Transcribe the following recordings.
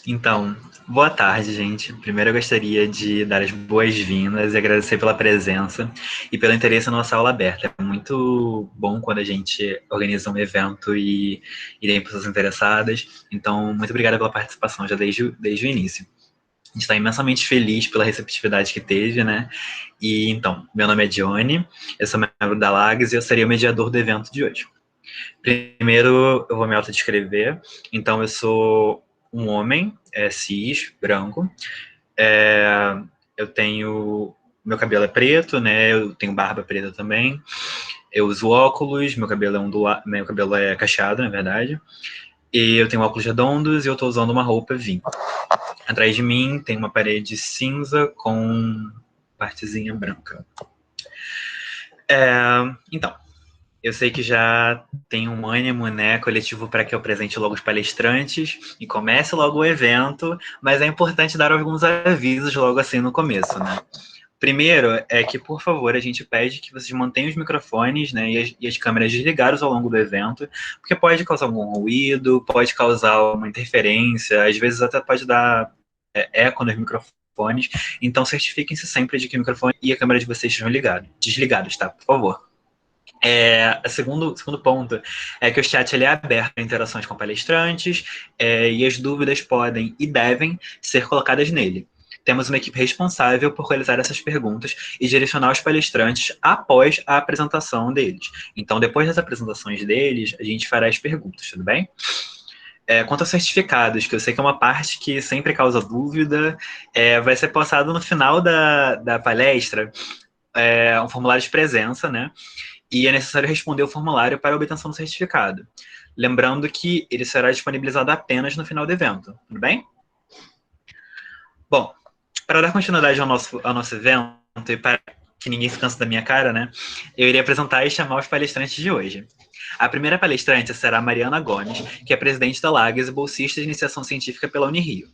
Então, boa tarde, gente. Primeiro eu gostaria de dar as boas-vindas e agradecer pela presença e pelo interesse na nossa aula aberta. É muito bom quando a gente organiza um evento e tem pessoas interessadas. Então, muito obrigada pela participação já desde o início. A gente está imensamente feliz pela receptividade que teve, né? E então, meu nome é Johnny, eu sou membro da Lages e eu serei o mediador do evento de hoje. Primeiro, eu vou me autodescrever. Então, eu sou um homem, cis, branco. É, eu tenho... Meu cabelo é preto, né? Eu tenho barba preta também. Eu uso óculos, meu cabelo é cacheado, na verdade. E eu tenho óculos redondos e eu tô usando uma roupa vinho. Atrás de mim tem uma parede cinza com partezinha branca. Então, eu sei que já tem um ânimo, né, coletivo para que eu presente logo os palestrantes e comece logo o evento, mas é importante dar alguns avisos logo assim no começo, né? Primeiro é que, por favor, a gente pede que vocês mantenham os microfones, né, e as câmeras desligados ao longo do evento, porque pode causar algum ruído, pode causar uma interferência, às vezes até pode dar eco nos microfones, então certifiquem-se sempre de que o microfone e a câmera de vocês estejam desligados, tá? Por favor. Segundo ponto é que o chat ele é aberto a interações com palestrantes e as dúvidas podem e devem ser colocadas nele. Temos uma equipe responsável por realizar essas perguntas e direcionar os palestrantes após a apresentação deles. Então, depois das apresentações deles, a gente fará as perguntas, tudo bem? Quanto aos certificados, que eu sei que é uma parte que sempre causa dúvida, vai ser passado no final da palestra um formulário de presença, né? E é necessário responder o formulário para a obtenção do certificado. Lembrando que ele será disponibilizado apenas no final do evento, tudo bem? Bom, para dar continuidade ao nosso evento e para que ninguém se canse da minha cara, né? Eu irei apresentar e chamar os palestrantes de hoje. A primeira palestrante será a Mariana Gomes, que é presidente da Lages e bolsista de iniciação científica pela Unirio.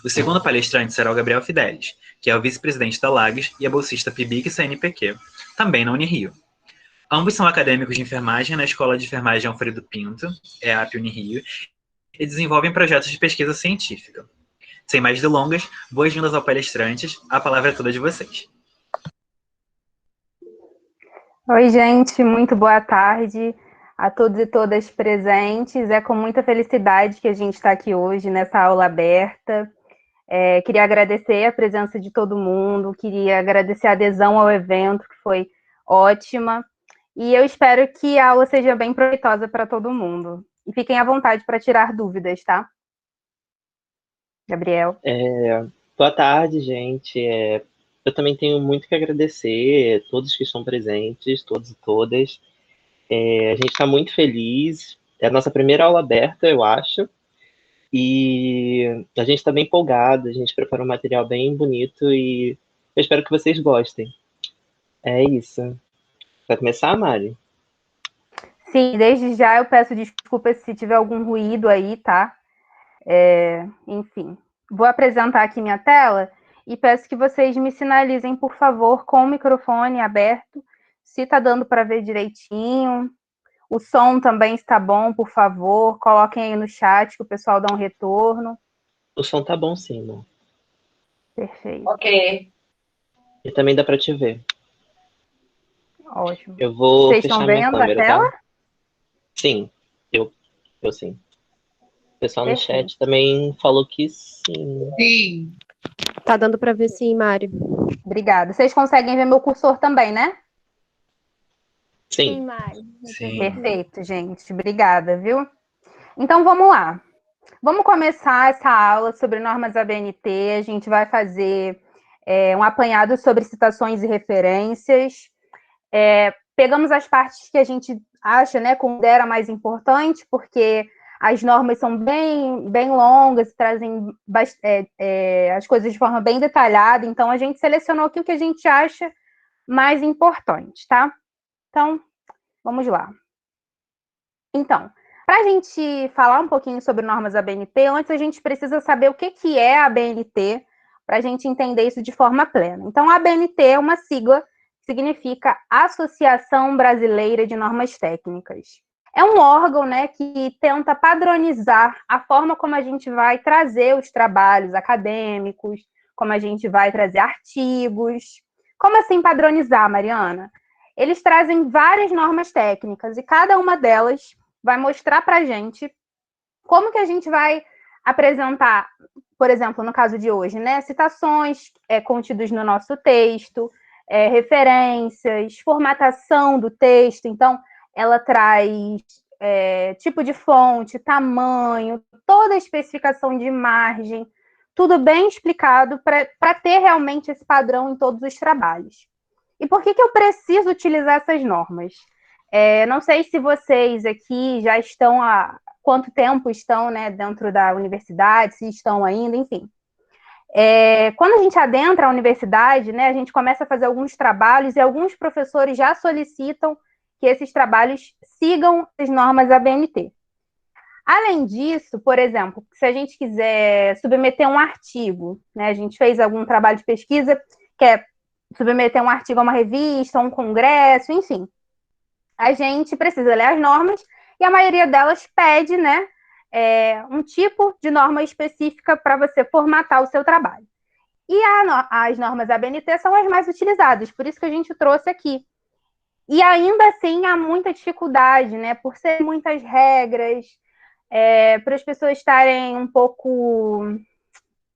O segundo palestrante será o Gabriel Fidelis, que é o vice-presidente da Lages e é bolsista PIBIC e CNPq, também na Unirio. Ambos são acadêmicos de enfermagem na Escola de Enfermagem Alfredo Pinto, EAP Unirio, e desenvolvem projetos de pesquisa científica. Sem mais delongas, boas-vindas ao palestrantes, a palavra é toda de vocês. Oi, gente, muito boa tarde a todos e todas presentes. É com muita felicidade que a gente está aqui hoje nessa aula aberta. Queria agradecer a presença de todo mundo, queria agradecer a adesão ao evento, que foi ótima. E eu espero que a aula seja bem proveitosa para todo mundo. E fiquem à vontade para tirar dúvidas, tá? Gabriel. Boa tarde, gente. Eu também tenho muito que agradecer a todos que estão presentes, todos e todas. A gente está muito feliz. É a nossa primeira aula aberta, eu acho. E a gente está bem empolgado, a gente preparou um material bem bonito e eu espero que vocês gostem. É isso. Vai começar, Mari? Sim, desde já eu peço desculpas se tiver algum ruído aí, tá? Enfim, vou apresentar aqui minha tela e peço que vocês me sinalizem, por favor, com o microfone aberto, se está dando para ver direitinho. O som também está bom, por favor, coloquem aí no chat que o pessoal dá um retorno. O som tá bom sim, né? Perfeito. Ok. E também dá para te ver. Ótimo. Eu vou Vocês fechar estão minha vendo a câmera, tela? tá? Sim, eu sim. O pessoal no Perfeito. chat também falou que sim. Sim. Tá dando para ver sim, Mari. Obrigada. Vocês conseguem ver meu cursor também, né? Sim. Mari. Sim. Perfeito, gente. Obrigada, viu? Então, vamos lá. Vamos começar essa aula sobre normas ABNT. A gente vai fazer um apanhado sobre citações e referências. Pegamos as partes que a gente acha, né, considera mais importante, porque as normas são bem, bem longas e trazem as coisas de forma bem detalhada. Então, a gente selecionou aqui o que a gente acha mais importante, tá? Então, vamos lá. Então, para a gente falar um pouquinho sobre normas ABNT, antes a gente precisa saber o que é a ABNT, para a gente entender isso de forma plena. Então, a ABNT é uma sigla que significa Associação Brasileira de Normas Técnicas. é um órgão, né, que tenta padronizar a forma como a gente vai trazer os trabalhos acadêmicos, como a gente vai trazer artigos. Como assim padronizar, Mariana? Eles trazem várias normas técnicas e cada uma delas vai mostrar para a gente como que a gente vai apresentar, por exemplo, no caso de hoje, né, citações contidas no nosso texto, referências, formatação do texto. Então, ela traz tipo de fonte, tamanho, toda a especificação de margem, tudo bem explicado para ter realmente esse padrão em todos os trabalhos. E por que eu preciso utilizar essas normas? Não sei se vocês aqui já estão há quanto tempo estão, né, dentro da universidade, se estão ainda, enfim. Quando a gente adentra a universidade, né, a gente começa a fazer alguns trabalhos e alguns professores já solicitam que esses trabalhos sigam as normas ABNT. Além disso, por exemplo, se a gente quiser submeter um artigo, né, a gente fez algum trabalho de pesquisa, quer submeter um artigo a uma revista, a um congresso, enfim, a gente precisa ler as normas e a maioria delas pede, né, um tipo de norma específica para você formatar o seu trabalho. E as normas ABNT são as mais utilizadas, por isso que a gente trouxe aqui. E ainda assim há muita dificuldade, né, por ser muitas regras, para as pessoas estarem um pouco...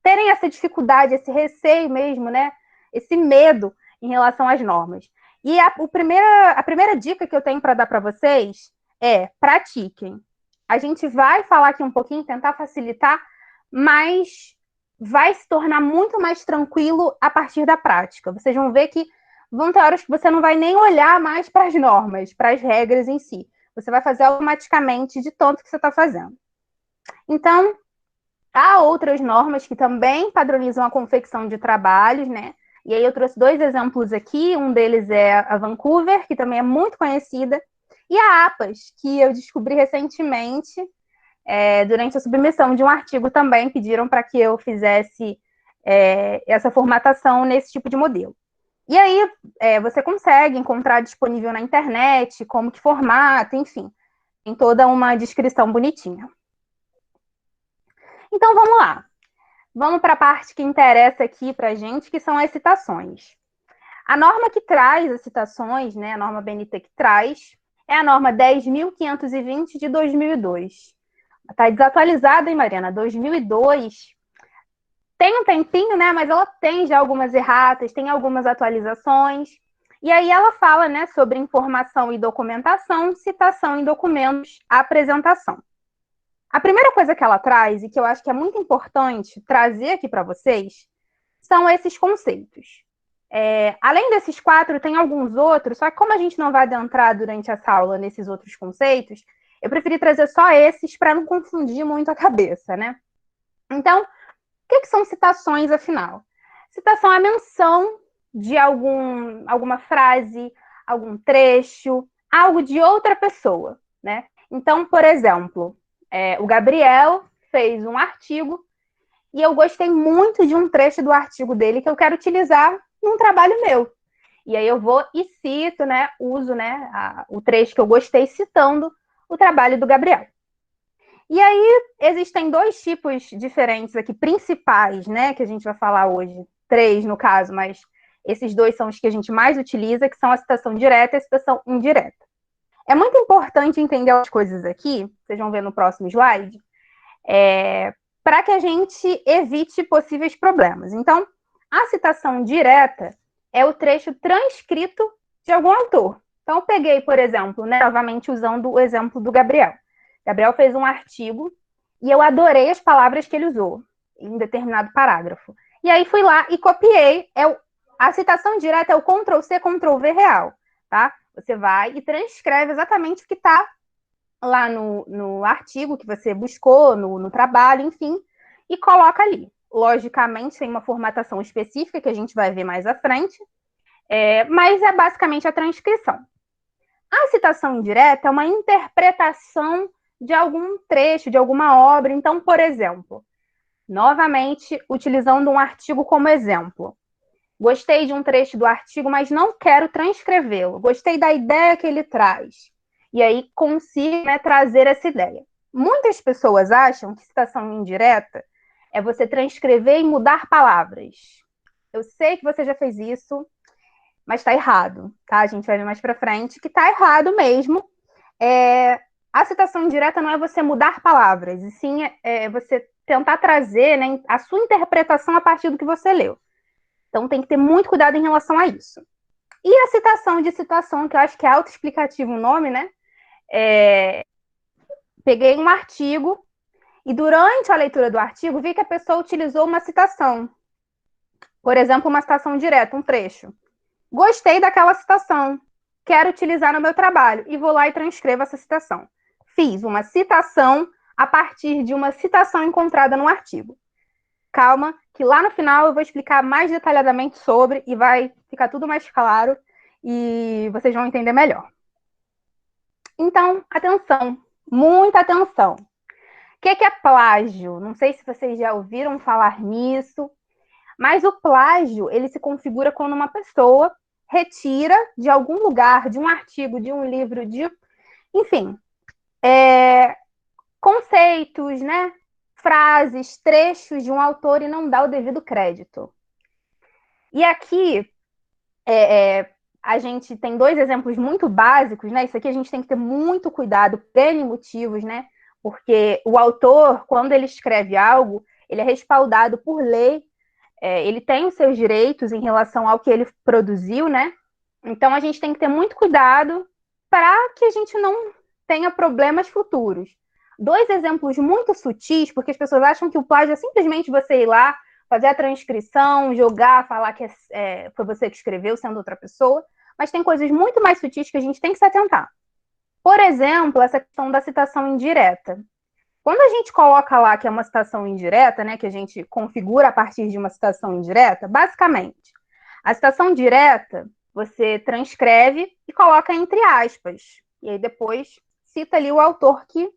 terem essa dificuldade, esse receio mesmo, né, esse medo em relação às normas. E a primeira dica que eu tenho para dar para vocês é pratiquem. A gente vai falar aqui um pouquinho, tentar facilitar, mas vai se tornar muito mais tranquilo a partir da prática. Vocês vão ver que vão ter horas que você não vai nem olhar mais para as normas, para as regras em si. Você vai fazer automaticamente de tanto que você está fazendo. Então, há outras normas que também padronizam a confecção de trabalhos, né? E aí eu trouxe 2 exemplos aqui, um deles é a Vancouver, que também é muito conhecida, e a APAS, que eu descobri recentemente, durante a submissão de um artigo também, pediram para que eu fizesse essa formatação nesse tipo de modelo. E aí você consegue encontrar disponível na internet, como que formata, enfim, tem toda uma descrição bonitinha. Então vamos lá. Vamos para a parte que interessa aqui para a gente, que são as citações. A norma que traz as citações, né, a norma ABNT que traz, é a norma 10.520 de 2002. Está desatualizada, hein, Mariana? 2002. Tem um tempinho, né, mas ela tem já algumas erratas, tem algumas atualizações. E aí ela fala, né, sobre informação e documentação, citação em documentos, apresentação. A primeira coisa que ela traz, e que eu acho que é muito importante trazer aqui para vocês, são esses conceitos. Além desses 4, tem alguns outros, só que como a gente não vai adentrar durante essa aula nesses outros conceitos, eu preferi trazer só esses para não confundir muito a cabeça, né? Então, o que são citações, afinal? Citação é a menção de alguma frase, algum trecho, algo de outra pessoa, né? Então, por exemplo, o Gabriel fez um artigo e eu gostei muito de um trecho do artigo dele que eu quero utilizar num trabalho meu. E aí eu vou e cito, né, uso, né, o trecho que eu gostei citando o trabalho do Gabriel. E aí existem 2 tipos diferentes aqui, principais, né, que a gente vai falar hoje. 3 no caso, mas esses 2 são os que a gente mais utiliza, que são a citação direta e a citação indireta. É muito importante entender as coisas aqui, vocês vão ver no próximo slide, para que a gente evite possíveis problemas. Então, a citação direta é o trecho transcrito de algum autor. Então, eu peguei, por exemplo, né, novamente usando o exemplo do Gabriel. Gabriel fez um artigo e eu adorei as palavras que ele usou em determinado parágrafo. E aí fui lá e copiei. A citação direta é o Ctrl+C, Ctrl+V real, tá? Você vai e transcreve exatamente o que está lá no artigo que você buscou, no trabalho, enfim, e coloca ali. Logicamente, tem uma formatação específica que a gente vai ver mais à frente, mas é basicamente a transcrição. A citação indireta é uma interpretação de algum trecho, de alguma obra. Então, por exemplo, novamente, utilizando um artigo como exemplo. Gostei de um trecho do artigo, mas não quero transcrevê-lo. Gostei da ideia que ele traz. e aí consiga, né, trazer essa ideia. Muitas pessoas acham que citação indireta é você transcrever e mudar palavras. Eu sei que você já fez isso, mas está errado, tá? A gente vai ver mais para frente que está errado mesmo. A citação indireta não é você mudar palavras, e sim você tentar trazer, né, a sua interpretação a partir do que você leu. Então tem que ter muito cuidado em relação a isso. E a citação de citação, que eu acho que é autoexplicativo o nome, né? Peguei um artigo e durante a leitura do artigo vi que a pessoa utilizou uma citação. Por exemplo, uma citação direta, um trecho. Gostei daquela citação, quero utilizar no meu trabalho e vou lá e transcrevo essa citação. Fiz uma citação a partir de uma citação encontrada no artigo. Calma, que lá no final eu vou explicar mais detalhadamente sobre e vai ficar tudo mais claro e vocês vão entender melhor. Então, atenção, muita atenção. O que é plágio? Não sei se vocês já ouviram falar nisso, mas o plágio, ele se configura quando uma pessoa retira de algum lugar, de um artigo, de um livro, enfim, conceitos, né? Frases, trechos de um autor e não dá o devido crédito. E aqui, a gente tem dois exemplos muito básicos, né? Isso aqui a gente tem que ter muito cuidado, por N motivos, né? Porque o autor, quando ele escreve algo, ele é respaldado por lei, ele tem os seus direitos em relação ao que ele produziu, né? Então, a gente tem que ter muito cuidado para que a gente não tenha problemas futuros. Dois exemplos muito sutis, porque as pessoas acham que o plágio é simplesmente você ir lá, fazer a transcrição, jogar, falar que foi você que escreveu, sendo outra pessoa, mas tem coisas muito mais sutis que a gente tem que se atentar. Por exemplo, essa questão da citação indireta. Quando a gente coloca lá que é uma citação indireta, né, que a gente configura a partir de uma citação indireta, basicamente, a citação direta você transcreve e coloca entre aspas. E aí depois cita ali o autor que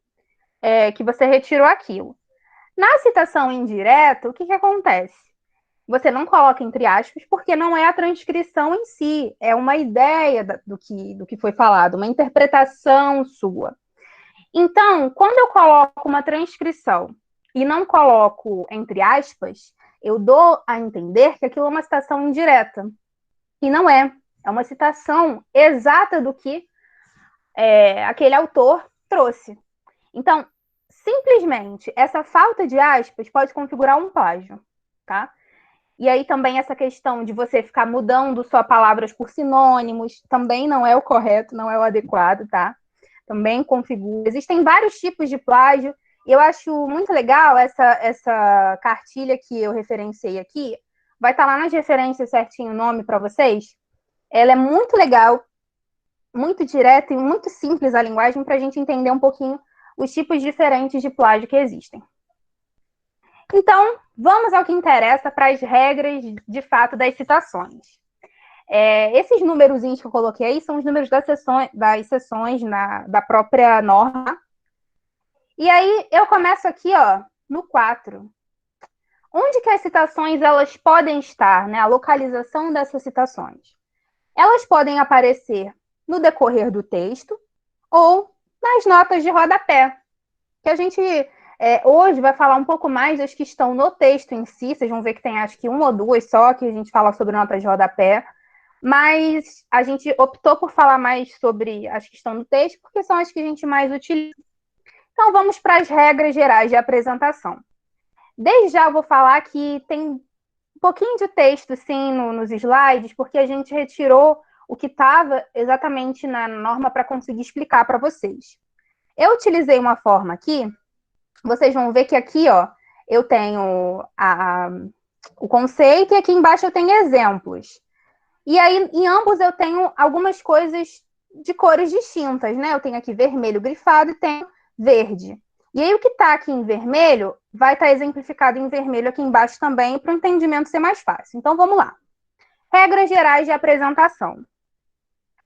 você retirou aquilo. Na citação indireta, o que acontece? Você não coloca entre aspas porque não é a transcrição em si, é uma ideia do que foi falado, uma interpretação sua. Então, quando eu coloco uma transcrição e não coloco entre aspas, eu dou a entender que aquilo é uma citação indireta. E não é. É uma citação exata do que aquele autor trouxe. Então, simplesmente, essa falta de aspas pode configurar um plágio, tá? E aí também essa questão de você ficar mudando só palavras por sinônimos também não é o correto, não é o adequado, tá? Também configura. Existem vários tipos de plágio. E eu acho muito legal essa cartilha que eu referenciei aqui. Vai estar lá nas referências certinho o nome para vocês. Ela é muito legal, muito direta e muito simples a linguagem para a gente entender um pouquinho os tipos diferentes de plágio que existem. Então, vamos ao que interessa para as regras, de fato, das citações. Esses númerozinhos que eu coloquei aí são os números das seções da própria norma. E aí, eu começo aqui, ó, no 4. Onde que as citações elas podem estar, né? A localização dessas citações. Elas podem aparecer no decorrer do texto ou nas notas de rodapé, que a gente hoje vai falar um pouco mais das que estão no texto em si. Vocês vão ver que tem acho que uma ou duas só que a gente fala sobre notas de rodapé, mas a gente optou por falar mais sobre as que estão no texto porque são as que a gente mais utiliza. Então vamos para as regras gerais de apresentação. Desde já eu vou falar que tem um pouquinho de texto sim nos slides, porque a gente retirou o que estava exatamente na norma para conseguir explicar para vocês. Eu utilizei uma forma aqui, vocês vão ver que aqui, ó, eu tenho o conceito e aqui embaixo eu tenho exemplos. E aí, em ambos, eu tenho algumas coisas de cores distintas, né? Eu tenho aqui vermelho grifado e tenho verde. E aí, o que está aqui em vermelho vai estar exemplificado em vermelho aqui embaixo também, para o entendimento ser mais fácil. Então, vamos lá. Regras gerais de apresentação.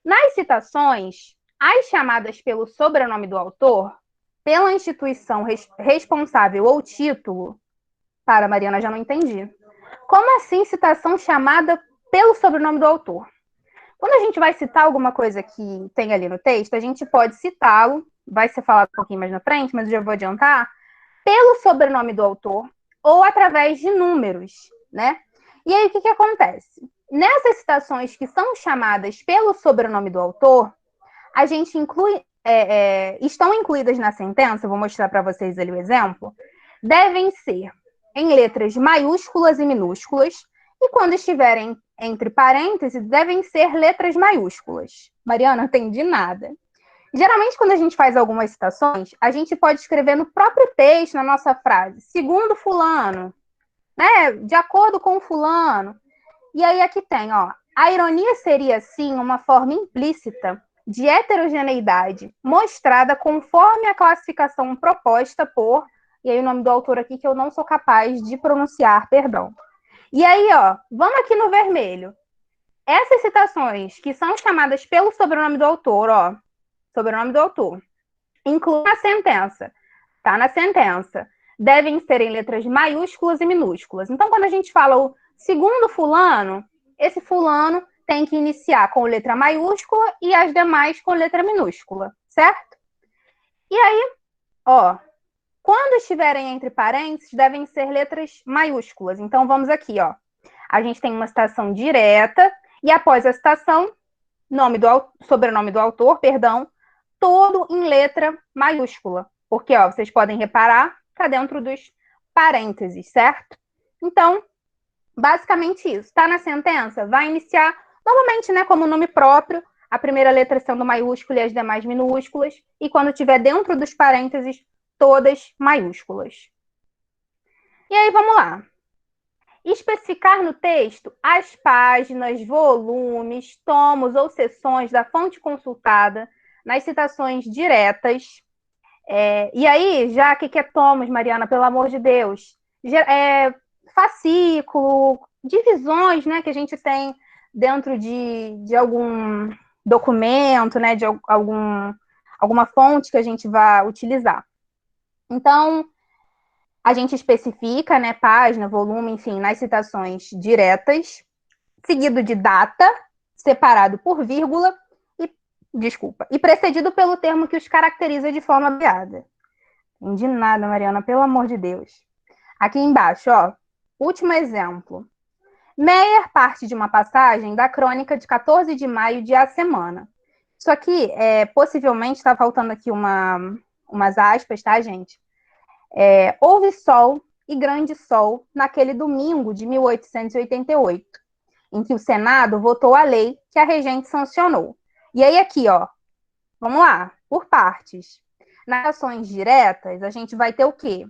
Nas citações, as chamadas pelo sobrenome do autor, pela instituição responsável ou título... Para, Mariana, já não entendi. Como assim citação chamada pelo sobrenome do autor? Quando a gente vai citar alguma coisa que tem ali no texto, a gente pode citá-lo, vai ser falado um pouquinho mais na frente, mas eu já vou adiantar, pelo sobrenome do autor ou através de números, né? E aí, o que acontece? Nessas citações que são chamadas pelo sobrenome do autor, a gente estão incluídas na sentença, vou mostrar para vocês ali o exemplo, devem ser em letras maiúsculas e minúsculas, e quando estiverem entre parênteses, devem ser letras maiúsculas. Mariana, não entendi nada. Geralmente, quando a gente faz algumas citações, a gente pode escrever no próprio texto, na nossa frase, segundo fulano, né? De acordo com fulano. E aí aqui tem, ó, a ironia seria, sim, uma forma implícita de heterogeneidade mostrada conforme a classificação proposta por, e aí o nome do autor aqui que eu não sou capaz de pronunciar, perdão. E aí, ó, vamos aqui no vermelho. Essas citações que são chamadas pelo sobrenome do autor, ó, sobrenome do autor, incluem na sentença, tá na sentença, devem ser em letras maiúsculas e minúsculas. Então, quando a gente fala o segundo fulano, esse fulano tem que iniciar com letra maiúscula e as demais com letra minúscula, certo? E aí, ó, quando estiverem entre parênteses, devem ser letras maiúsculas. Então, vamos aqui, ó. A gente tem uma citação direta e após a citação, sobrenome do autor, perdão, todo em letra maiúscula. Porque, ó, vocês podem reparar, está dentro dos parênteses, certo? Então, basicamente isso. Está na sentença? Vai iniciar, normalmente, né, como nome próprio, a primeira letra sendo maiúscula e as demais minúsculas, e quando estiver dentro dos parênteses, todas maiúsculas. E aí, vamos lá. Especificar no texto as páginas, volumes, tomos ou seções da fonte consultada nas citações diretas. E aí, já o que é tomos, Mariana, pelo amor de Deus? Fascículo, divisões, né, que a gente tem dentro de algum documento, né, de alguma fonte que a gente vai utilizar. Então, a gente especifica, né, página, volume, enfim, nas citações diretas, seguido de data, separado por vírgula, e precedido pelo termo que os caracteriza de forma abreviada. Entendi nada, Mariana, pelo amor de Deus. Aqui embaixo, ó, último exemplo. Meyer parte de uma passagem da crônica de 14 de maio de A Semana. Isso aqui, possivelmente, está faltando aqui umas aspas, tá, gente? Houve sol e grande sol naquele domingo de 1888, em que o Senado votou a lei que a regente sancionou. E aí aqui, ó, vamos lá, por partes. Nas ações diretas, a gente vai ter o quê?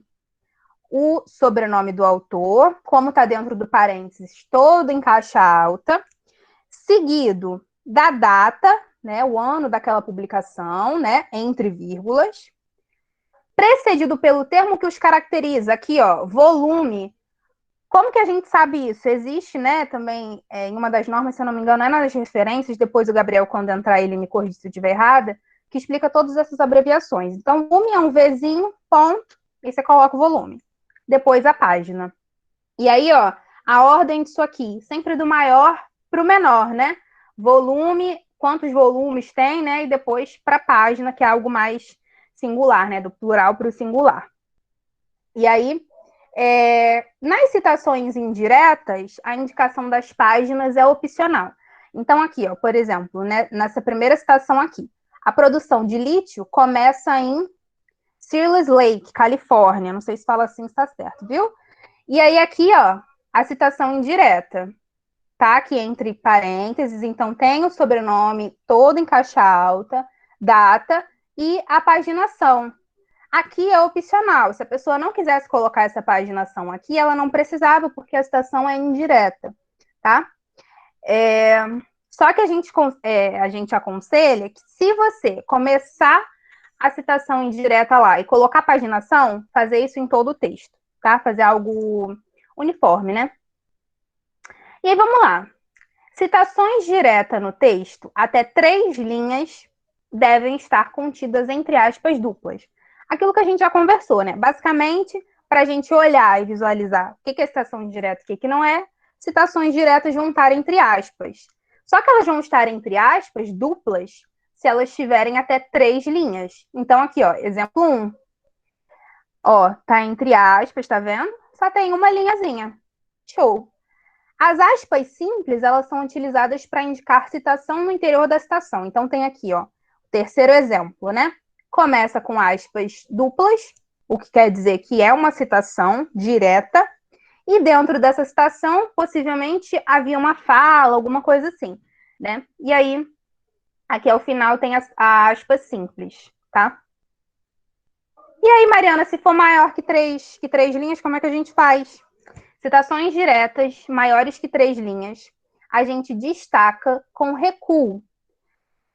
O sobrenome do autor, como está dentro do parênteses, todo em caixa alta, seguido da data, né, o ano daquela publicação, né, entre vírgulas, precedido pelo termo que os caracteriza, aqui, ó, volume. Como que a gente sabe isso? Existe, né, também, em uma das normas, se eu não me engano, é nas referências, depois o Gabriel, quando entrar, ele me corrige se eu estiver errada, que explica todas essas abreviações. Então, volume é um Vzinho, ponto, e você coloca o volume. Depois a página. E aí, ó, a ordem disso aqui, sempre do maior para o menor, né? Volume, quantos volumes tem, né? E depois para a página, que é algo mais singular, né? Do plural para o singular. E aí, nas citações indiretas, a indicação das páginas é opcional. Então, aqui, ó, por exemplo, né, nessa primeira citação aqui, a produção de lítio começa em Searles Lake, Califórnia. Não sei se fala assim, se está certo, viu? E aí, aqui, ó, a citação indireta, tá? Aqui entre parênteses, então tem o sobrenome todo em caixa alta, data e a paginação. Aqui é opcional. Se a pessoa não quisesse colocar essa paginação aqui, ela não precisava, porque a citação é indireta, tá? Só que a gente aconselha que se você começar a citação indireta lá e colocar a paginação, fazer isso em todo o texto, tá? Fazer algo uniforme, né? E aí, vamos lá. Citações diretas no texto, até 3 linhas, devem estar contidas entre aspas duplas. Aquilo que a gente já conversou, né? Basicamente, para a gente olhar e visualizar o que é citação direta e o que não é, citações diretas vão estar entre aspas. Só que elas vão estar entre aspas duplas se elas tiverem até 3 linhas. Então, aqui, ó, exemplo 1. Ó, tá entre aspas, tá vendo? Só tem uma linhazinha. Show. As aspas simples, elas são utilizadas para indicar citação no interior da citação. Então, tem aqui, ó, o terceiro exemplo, né? Começa com aspas duplas, o que quer dizer que é uma citação direta, e dentro dessa citação, possivelmente, havia uma fala, alguma coisa assim, né? E aí, aqui ao final tem a aspas simples, tá? E aí, Mariana, se for maior que três linhas, como é que a gente faz? Citações diretas maiores que 3 linhas, a gente destaca com recuo.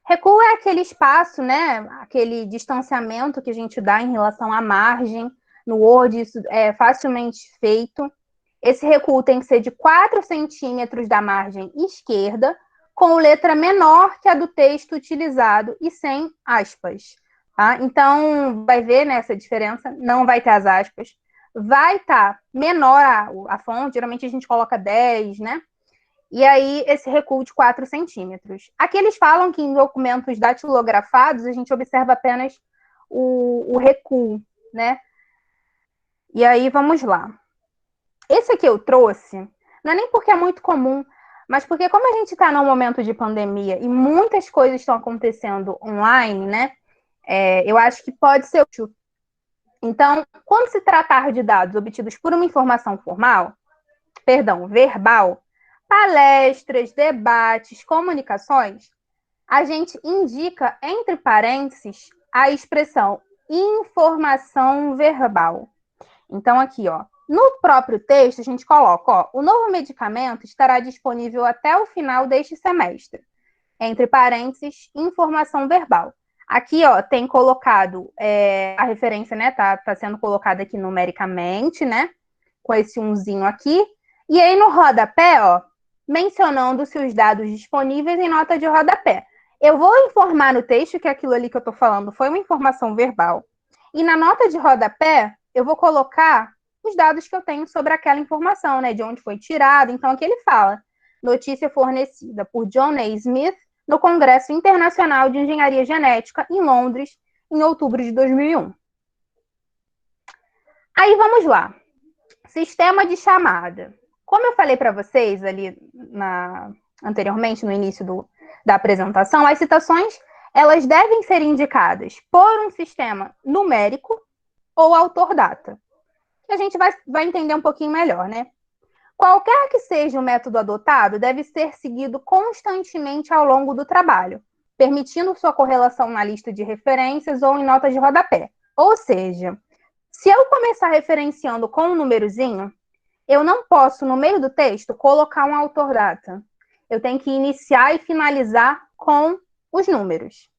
Recuo é aquele espaço, né? Aquele distanciamento que a gente dá em relação à margem. No Word, isso é facilmente feito. Esse recuo tem que ser de 4 centímetros da margem esquerda, com letra menor que a do texto utilizado e sem aspas. Tá? Então, vai ver né, essa diferença, não vai ter as aspas. Vai estar menor a fonte, geralmente a gente coloca 10, né? E aí, esse recuo de 4 centímetros. Aqui eles falam que em documentos datilografados, a gente observa apenas o recuo, né? E aí, vamos lá. Esse aqui eu trouxe, não é nem porque é muito comum, mas porque como a gente está num momento de pandemia e muitas coisas estão acontecendo online, né? Eu acho que pode ser útil. Então, quando se tratar de dados obtidos por uma informação verbal, palestras, debates, comunicações, a gente indica entre parênteses a expressão informação verbal. Então, aqui, ó, no próprio texto, a gente coloca, ó, o novo medicamento estará disponível até o final deste semestre. Entre parênteses, informação verbal. Aqui, ó, tem colocado a referência, né? Tá sendo colocada aqui numericamente, né? Com esse umzinho aqui. E aí, no rodapé, ó, mencionando-se os dados disponíveis em nota de rodapé. Eu vou informar no texto que aquilo ali que eu tô falando foi uma informação verbal. E na nota de rodapé, eu vou colocar os dados que eu tenho sobre aquela informação, né? De onde foi tirado. Então, aqui ele fala: notícia fornecida por John A. Smith no Congresso Internacional de Engenharia Genética, em Londres, em outubro de 2001. Aí, vamos lá. Sistema de chamada. Como eu falei para vocês ali anteriormente, no início da apresentação, as citações elas devem ser indicadas por um sistema numérico ou autor-data. A gente vai entender um pouquinho melhor, né? Qualquer que seja o método adotado, deve ser seguido constantemente ao longo do trabalho, permitindo sua correlação na lista de referências ou em notas de rodapé. Ou seja, se eu começar referenciando com um númerozinho, eu não posso, no meio do texto, colocar um autor-data. Eu tenho que iniciar e finalizar com os números.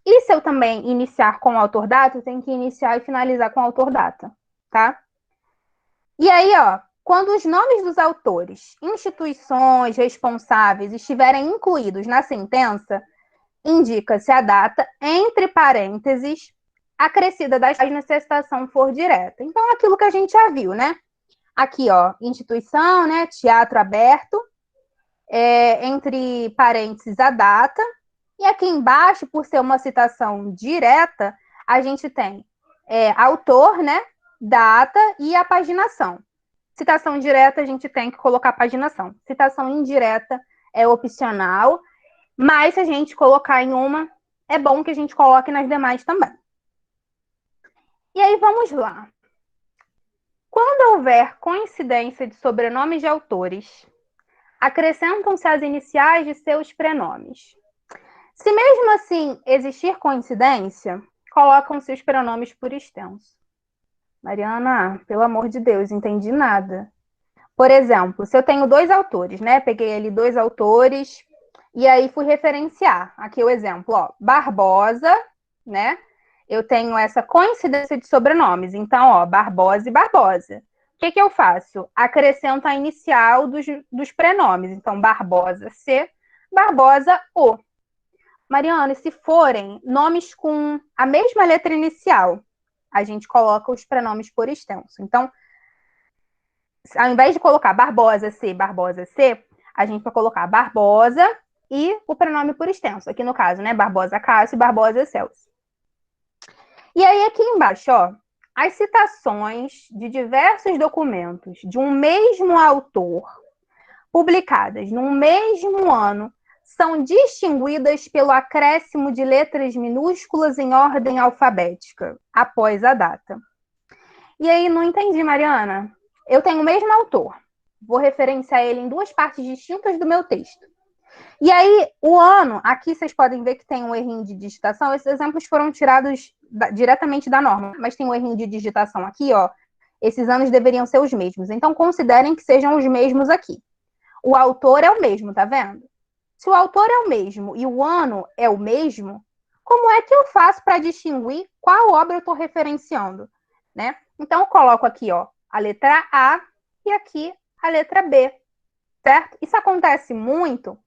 E se eu também iniciar com o autor-data, eu tenho que iniciar e finalizar com o autor-data, tá? E aí, ó, quando os nomes dos autores, instituições responsáveis estiverem incluídos na sentença, indica-se a data, entre parênteses, acrescida das páginas se a citação for direta. Então, aquilo que a gente já viu, né? Aqui, ó, instituição, né? Teatro aberto, entre parênteses a data. E aqui embaixo, por ser uma citação direta, a gente tem autor, né? Data e a paginação. Citação direta, a gente tem que colocar a paginação. Citação indireta é opcional, mas se a gente colocar em uma, é bom que a gente coloque nas demais também. E aí, vamos lá. Quando houver coincidência de sobrenomes de autores, acrescentam-se as iniciais de seus prenomes. Se mesmo assim existir coincidência, colocam-se os pronomes por extenso. Mariana, pelo amor de Deus, entendi nada. Por exemplo, se eu tenho 2 autores, né? Peguei ali 2 autores e aí fui referenciar. Aqui o exemplo, ó, Barbosa, né? Eu tenho essa coincidência de sobrenomes. Então, ó, Barbosa e Barbosa. O que eu faço? Acrescento a inicial dos prenomes. Então, Barbosa C, Barbosa O. Mariana, e se forem nomes com a mesma letra inicial, a gente coloca os pronomes por extenso. Então, ao invés de colocar Barbosa C, a gente vai colocar Barbosa e o pronome por extenso. Aqui no caso, né? Barbosa Cássio, Barbosa Celso. E aí, aqui embaixo, ó, as citações de diversos documentos de um mesmo autor, publicadas no mesmo ano, são distinguidas pelo acréscimo de letras minúsculas em ordem alfabética, após a data. E aí, não entendi, Mariana. Eu tenho o mesmo autor. Vou referenciar ele em duas partes distintas do meu texto. E aí, o ano, aqui vocês podem ver que tem um errinho de digitação. Esses exemplos foram tirados diretamente da norma, mas tem um errinho de digitação aqui, ó. Esses anos deveriam ser os mesmos. Então, considerem que sejam os mesmos aqui. O autor é o mesmo, tá vendo? Se o autor é o mesmo e o ano é o mesmo, como é que eu faço para distinguir qual obra eu estou referenciando, né? Então, eu coloco aqui, ó, a letra A e aqui a letra B, certo? Isso acontece muito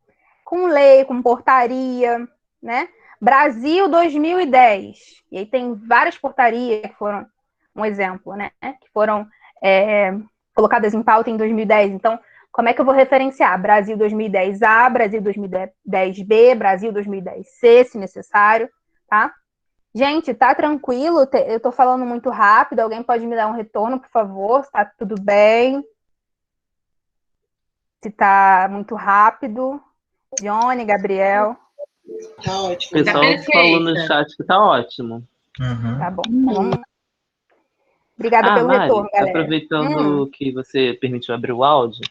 com lei, com portaria, né? Brasil 2010. E aí tem várias portarias que foram, um exemplo, né? Que foram colocadas em pauta em 2010. Então, como é que eu vou referenciar? Brasil 2010A, Brasil 2010B, Brasil 2010C, se necessário, tá? Gente, tá tranquilo? Eu tô falando muito rápido. Alguém pode me dar um retorno, por favor? Se tá tudo bem? Se tá muito rápido? Johnny, Gabriel. Tá O ótimo. pessoal falou no chat que tá ótimo. Tá bom. Então, vamos... Obrigada pelo Mari, retorno, galera. aproveitando que você permitiu abrir o áudio,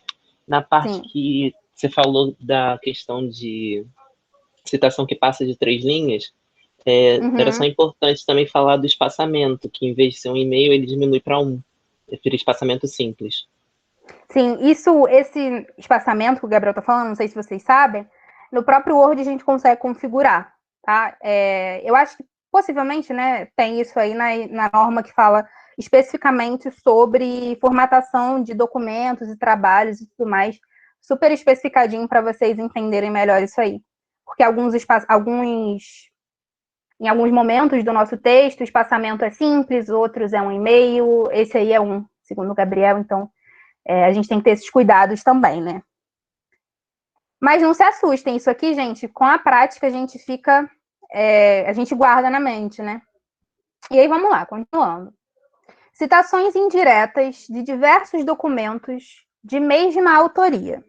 na parte Sim. que você falou da questão de citação que passa de 3 linhas, era só importante também falar do espaçamento, que em vez de ser um e-mail, ele diminui para 1. Prefiro espaçamento simples. Sim, esse espaçamento que o Gabriel está falando, não sei se vocês sabem, no próprio Word a gente consegue configurar, tá? Eu acho que possivelmente, né, tem isso aí na norma que fala especificamente sobre formatação de documentos e trabalhos e tudo mais, super especificadinho para vocês entenderem melhor isso aí. Porque em alguns momentos do nosso texto, o espaçamento é simples, outros é um e-mail, esse aí é um, segundo o Gabriel, então a gente tem que ter esses cuidados também, né? Mas não se assustem, isso aqui, gente, com a prática a gente fica, a gente guarda na mente, né? E aí, vamos lá, continuando. Citações indiretas de diversos documentos de mesma autoria,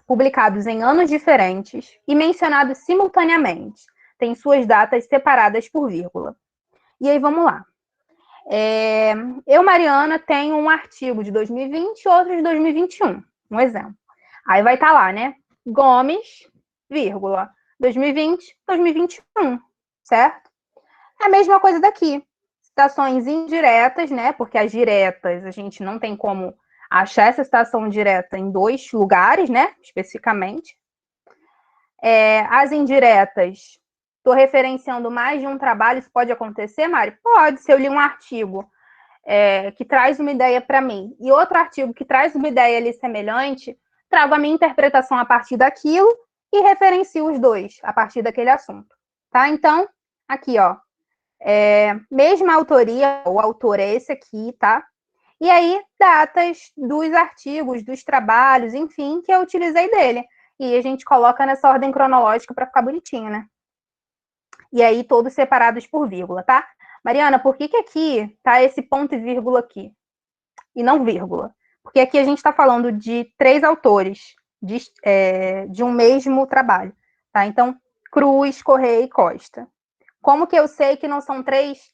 publicados em anos diferentes e mencionados simultaneamente, têm suas datas separadas por vírgula. E aí, vamos lá. Eu, Mariana, tenho um artigo de 2020 e outro de 2021, um exemplo. Aí vai estar lá, né? Gomes, vírgula, 2020, 2021, certo? É a mesma coisa daqui. Citações indiretas, né? Porque as diretas, a gente não tem como achar essa citação direta em 2 lugares, né? Especificamente. As indiretas, estou referenciando mais de um trabalho, isso pode acontecer, Mari? Pode, se eu li um artigo que traz uma ideia para mim, e outro artigo que traz uma ideia ali semelhante, trago a minha interpretação a partir daquilo e referencio os dois a partir daquele assunto, tá? Então, aqui, ó, mesma autoria, o autor é esse aqui, tá? E aí, datas dos artigos, dos trabalhos, enfim, que eu utilizei dele. E a gente coloca nessa ordem cronológica para ficar bonitinho, né? E aí, todos separados por vírgula, tá? Mariana, por que aqui tá esse ponto e vírgula aqui? E não vírgula? Porque aqui a gente está falando de 3 autores de um mesmo trabalho, tá? Então, Cruz, Correia e Costa. Como que eu sei que não são três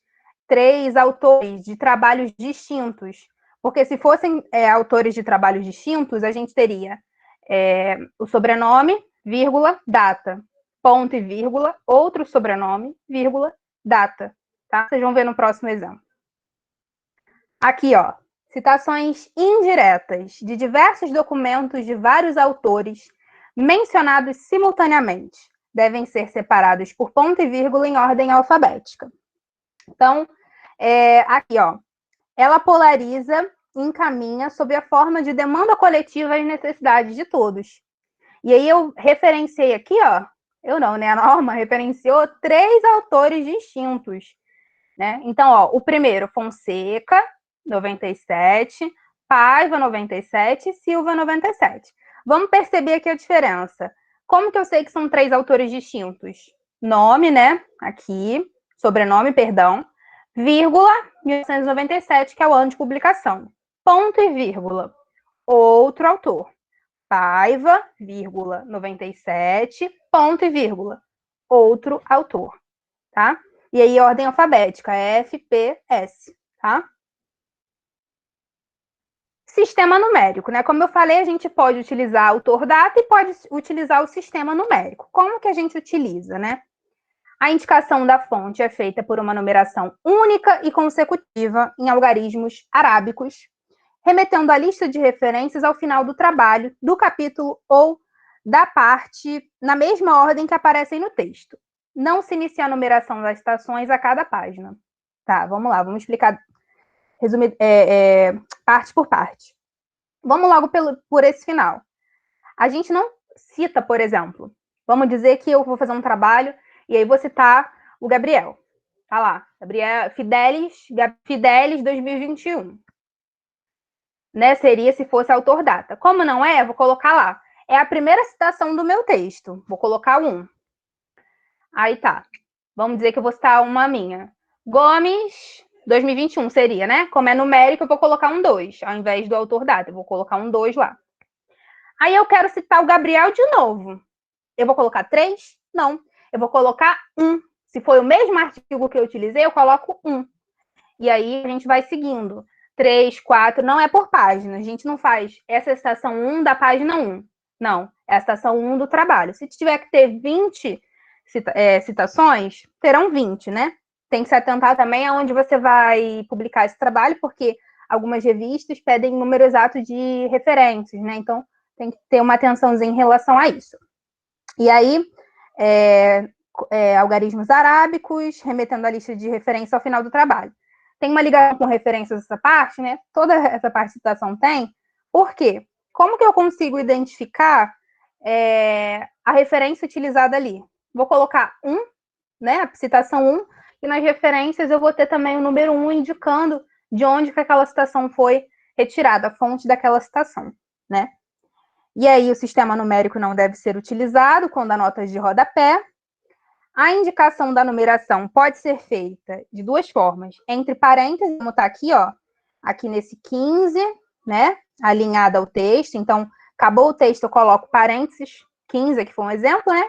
autores de trabalhos distintos? Porque se fossem autores de trabalhos distintos, a gente teria o sobrenome, vírgula, data, ponto e vírgula, outro sobrenome, vírgula, data. Tá? Vocês vão ver no próximo exemplo. Aqui, ó, citações indiretas de diversos documentos de vários autores mencionados simultaneamente. Devem ser separados por ponto e vírgula em ordem alfabética. Então, aqui, ó, ela polariza e encaminha sob a forma de demanda coletiva às necessidades de todos. E aí eu referenciei aqui, ó, eu não, né? A norma referenciou 3 autores distintos, né? Então, ó, o primeiro, Fonseca, 97, Paiva, 97, Silva, 97. Vamos perceber aqui a diferença. Como que eu sei que são 3 autores distintos? Nome, né? Aqui, sobrenome, perdão, vírgula, 1897, que é o ano de publicação. Ponto e vírgula, outro autor. Paiva, vírgula, 97, ponto e vírgula, outro autor, tá? E aí, ordem alfabética, F, P, S, tá? Sistema numérico, né? Como eu falei, a gente pode utilizar autor-data e pode utilizar o sistema numérico. Como que a gente utiliza, né? A indicação da fonte é feita por uma numeração única e consecutiva em algarismos arábicos, remetendo a lista de referências ao final do trabalho, do capítulo ou da parte, na mesma ordem que aparecem no texto. Não se inicia a numeração das citações a cada página. Tá, vamos lá, vamos explicar parte por parte. Vamos logo por esse final. A gente não cita, por exemplo, vamos dizer que eu vou fazer um trabalho e aí vou citar o Gabriel. Tá lá, Gabriel Fidelis 2021. Né, seria se fosse autor-data. Como não é, vou colocar lá. É a primeira citação do meu texto. Vou colocar 1. Aí tá. Vamos dizer que eu vou citar uma minha. Gomes 2021 seria, né? Como é numérico, eu vou colocar um 2, ao invés do autor-data. Eu vou colocar um 2 lá. Aí eu quero citar o Gabriel de novo. Eu vou colocar 3? Não. Eu vou colocar 1. Se foi o mesmo artigo que eu utilizei, eu coloco 1. E aí a gente vai seguindo. 3, 4, não é por página. A gente não faz essa é a citação 1 da página 1. Não, é a citação 1 do trabalho. Se tiver que ter 20 citações, terão 20, né? Tem que se atentar também aonde você vai publicar esse trabalho, porque algumas revistas pedem número exato de referências, né? Então, tem que ter uma atençãozinha em relação a isso. E aí, algarismos arábicos, remetendo a lista de referência ao final do trabalho. Tem uma ligação com referências essa parte, né? Toda essa parte de citação tem. Por quê? Como que eu consigo identificar a referência utilizada ali? Vou colocar 1, né? A citação 1, e nas referências eu vou ter também o número 1 indicando de onde que aquela citação foi retirada, a fonte daquela citação, né? E aí o sistema numérico não deve ser utilizado quando a nota de rodapé. A indicação da numeração pode ser feita de 2 formas. Entre parênteses, como está aqui, ó, aqui nesse 15, né, alinhada ao texto. Então, acabou o texto, eu coloco parênteses, 15, aqui foi um exemplo, né?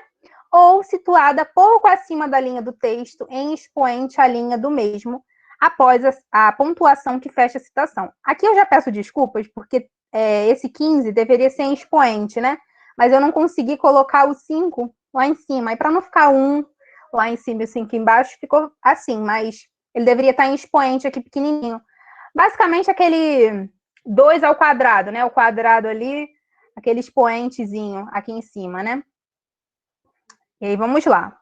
Ou situada pouco acima da linha do texto, em expoente à linha do mesmo, após a pontuação que fecha a citação. Aqui eu já peço desculpas, porque esse 15 deveria ser em expoente, né? Mas eu não consegui colocar o 5 lá em cima. E para não ficar 1 lá em cima e 5 embaixo, ficou assim, mas ele deveria estar em expoente aqui pequenininho. Basicamente aquele 2 ao quadrado, né? O quadrado ali, aquele expoentezinho aqui em cima, né? E aí vamos lá.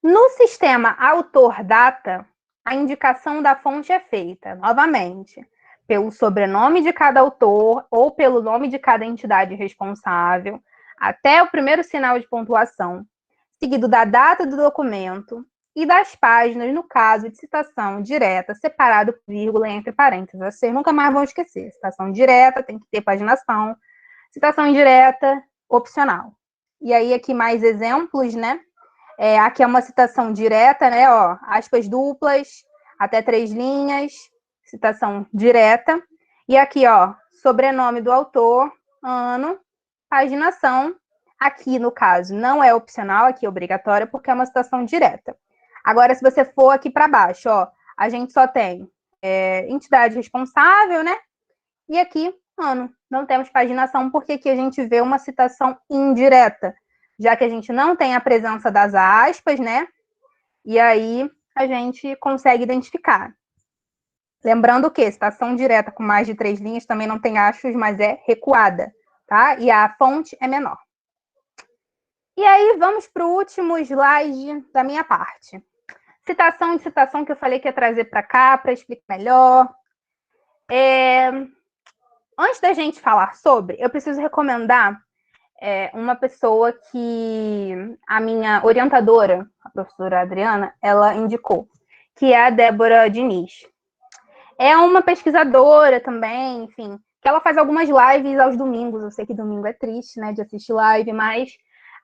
No sistema autor-data, a indicação da fonte é feita, novamente, pelo sobrenome de cada autor ou pelo nome de cada entidade responsável, até o primeiro sinal de pontuação, seguido da data do documento e das páginas, no caso de citação direta, separado por vírgula entre parênteses. Vocês nunca mais vão esquecer. Citação direta tem que ter paginação. Citação indireta, opcional. E aí, aqui mais exemplos, né? Aqui é uma citação direta, né? Ó, aspas duplas, até 3 linhas, citação direta. E aqui, ó, sobrenome do autor, ano, paginação. Aqui, no caso, não é opcional, aqui é obrigatória, porque é uma citação direta. Agora, se você for aqui para baixo, ó, a gente só tem entidade responsável, né? E aqui, ano. Não temos paginação, porque aqui a gente vê uma citação indireta, já que a gente não tem a presença das aspas, né? E aí a gente consegue identificar. Lembrando que citação direta com mais de 3 linhas também não tem aspas, mas é recuada, tá? E a fonte é menor. E aí, vamos para o último slide da minha parte. Citação de citação que eu falei que ia trazer para cá, para explicar melhor. Antes da gente falar sobre, eu preciso recomendar uma pessoa que a minha orientadora, a professora Adriana, ela indicou, que é a Débora Diniz. É uma pesquisadora também, enfim, que ela faz algumas lives aos domingos. Eu sei que domingo é triste, né, de assistir live, mas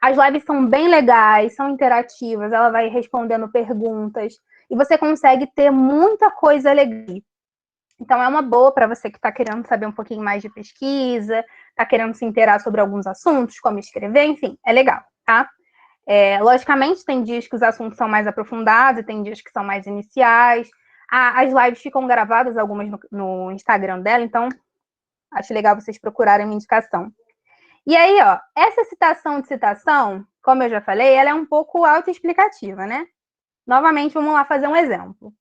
As lives são bem legais, são interativas, ela vai respondendo perguntas e você consegue ter muita coisa legal. Então, é uma boa para você que está querendo saber um pouquinho mais de pesquisa, está querendo se inteirar sobre alguns assuntos, como escrever, enfim, é legal, tá? Logicamente, tem dias que os assuntos são mais aprofundados, tem dias que são mais iniciais. As lives ficam gravadas, algumas no Instagram dela, então acho legal vocês procurarem uma indicação. E aí, ó, essa citação de citação, como eu já falei, ela é um pouco autoexplicativa, né? Novamente, vamos lá fazer um exemplo.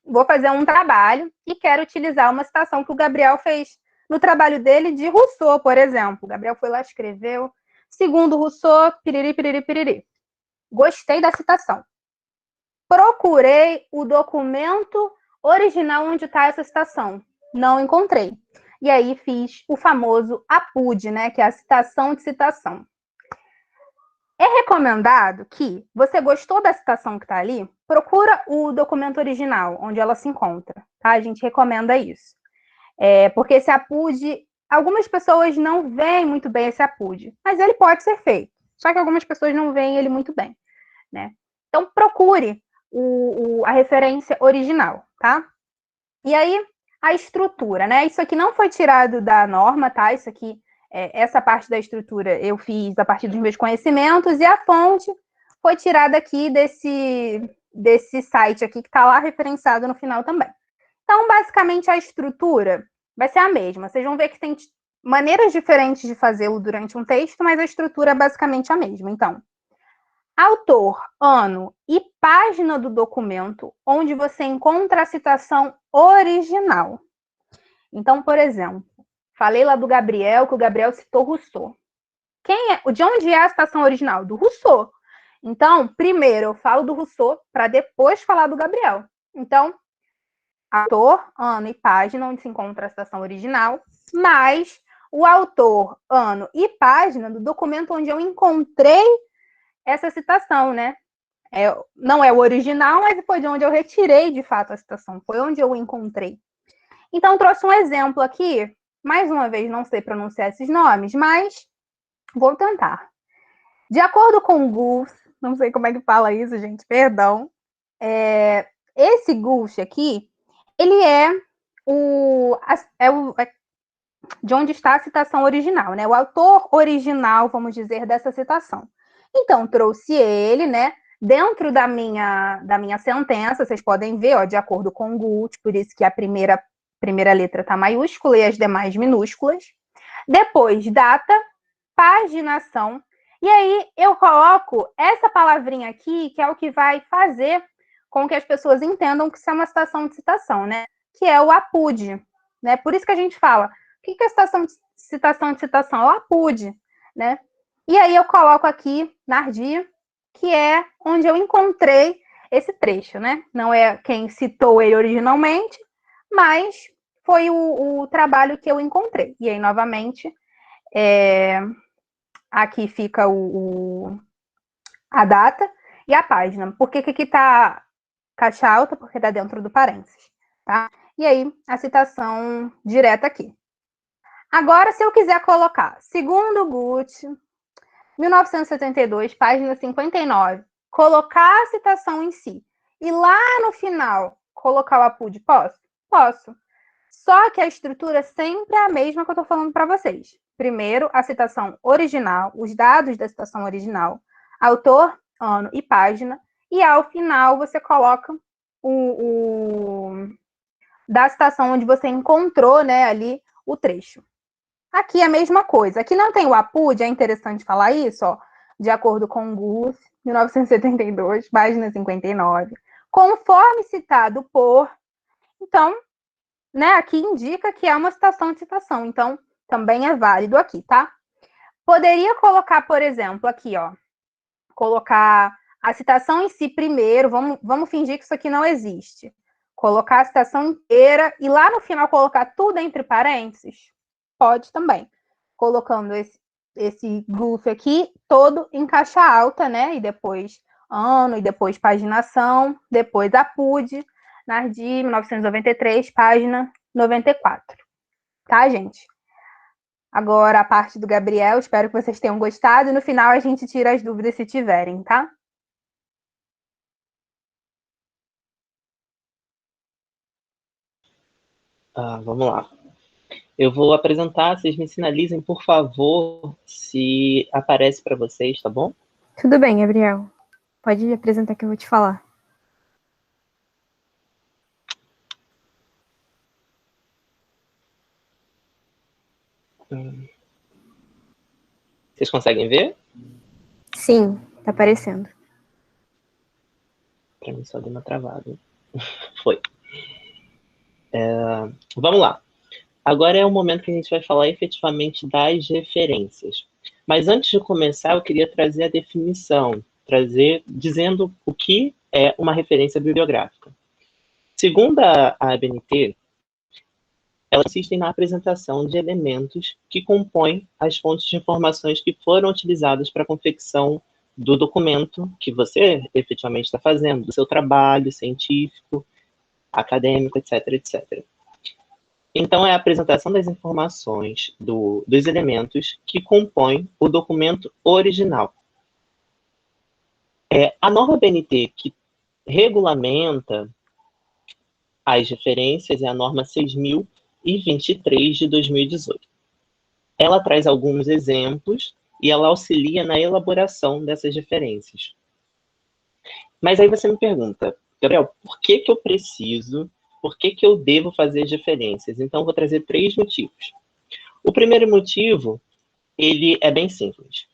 Vou fazer um trabalho e quero utilizar uma citação que o Gabriel fez no trabalho dele de Rousseau, por exemplo. O Gabriel foi lá e escreveu, segundo Rousseau, piriri, piriri, piriri. Gostei da citação. Procurei o documento original onde está essa citação. Não encontrei. E aí fiz o famoso APUD, né, que é a citação de citação. É recomendado que você gostou da citação que está ali, procura o documento original, onde ela se encontra, tá? A gente recomenda isso. Porque esse APUD, algumas pessoas não veem muito bem esse APUD, mas ele pode ser feito. Só que algumas pessoas não veem ele muito bem, né? Então, procure a referência original, tá? E aí, a estrutura, né? Isso aqui não foi tirado da norma, tá? Isso aqui, essa parte da estrutura eu fiz a partir dos meus conhecimentos e a fonte foi tirada aqui desse site aqui que está lá referenciado no final também. Então, basicamente, a estrutura vai ser a mesma. Vocês vão ver que tem maneiras diferentes de fazê-lo durante um texto, mas a estrutura é basicamente a mesma. Então, autor, ano e página do documento onde você encontra a citação original. Então, por exemplo, falei lá do Gabriel, que o Gabriel citou Rousseau. De onde é a citação original? Do Rousseau. Então, primeiro eu falo do Rousseau para depois falar do Gabriel. Então, autor, ano e página onde se encontra a citação original, mais o autor, ano e página do documento onde eu encontrei essa citação, né? Não é o original, mas foi de onde eu retirei, de fato, a citação. Foi onde eu encontrei. Então, trouxe um exemplo aqui. Mais uma vez, não sei pronunciar esses nomes, mas vou tentar. De acordo com o Guth, não sei como é que fala isso, gente, perdão. Esse Guth aqui, ele de onde está a citação original, né? O autor original, vamos dizer, dessa citação. Então, trouxe ele, né? Dentro da minha sentença, vocês podem ver, ó, de acordo com o Guth, por isso que a primeira letra está maiúscula e as demais minúsculas. Depois, data, paginação. E aí, eu coloco essa palavrinha aqui, que é o que vai fazer com que as pessoas entendam que isso é uma citação de citação, né? Que é o APUD, né? Por isso que a gente fala, o que é citação de citação? É o APUD, né? E aí eu coloco aqui, Nardi, que é onde eu encontrei esse trecho, né? Não é quem citou ele originalmente, mas foi o trabalho que eu encontrei. E aí, novamente, aqui fica a data e a página. Por que aqui está caixa alta? Porque está dentro do parênteses, tá? E aí, a citação direta aqui. Agora, se eu quiser colocar, segundo Guth, 1972, página 59, colocar a citação em si e lá no final colocar o APUD, posso? Posso. Só que a estrutura sempre é a mesma que eu estou falando para vocês. Primeiro, a citação original, os dados da citação original, autor, ano e página, e ao final você coloca da citação onde você encontrou, né, ali o trecho. Aqui é a mesma coisa. Aqui não tem o APUD, é interessante falar isso, ó, de acordo com o Guth, 1972, página 59, conforme citado por... Então, né, aqui indica que é uma citação de citação, então também é válido aqui, tá? Poderia colocar, por exemplo, aqui, ó, colocar a citação em si primeiro, vamos fingir que isso aqui não existe. Colocar a citação inteira e lá no final colocar tudo entre parênteses? Pode também. Colocando esse Guth aqui todo em caixa alta, né? E depois ano, e depois paginação, depois APUD, Nardi, 1993, página 94. Tá, gente? agora a parte do Gabriel. Espero que vocês tenham gostado. E no final a gente tira as dúvidas se tiverem, tá? Vamos lá. Eu vou apresentar, vocês me sinalizem, por favor, se aparece para vocês, tá bom? Tudo bem, Gabriel. Pode apresentar que eu vou te falar. Vocês conseguem ver? Sim, tá aparecendo. Para mim só deu uma travada. Foi. Vamos lá. Agora é o momento que a gente vai falar efetivamente das referências. Mas antes de começar, eu queria trazer a definição, dizendo o que é uma referência bibliográfica. Segundo a ABNT, elas consistem na apresentação de elementos que compõem as fontes de informações que foram utilizadas para a confecção do documento que você efetivamente está fazendo, do seu trabalho científico, acadêmico, etc, etc. Então, é a apresentação das informações dos elementos que compõem o documento original. A norma BNT que regulamenta as referências é a norma 6.023 de 2018. Ela traz alguns exemplos e ela auxilia na elaboração dessas referências. Mas aí você me pergunta, Gabriel, por que eu devo fazer as referências? Então, eu vou trazer 3 motivos. O primeiro motivo, ele é bem simples.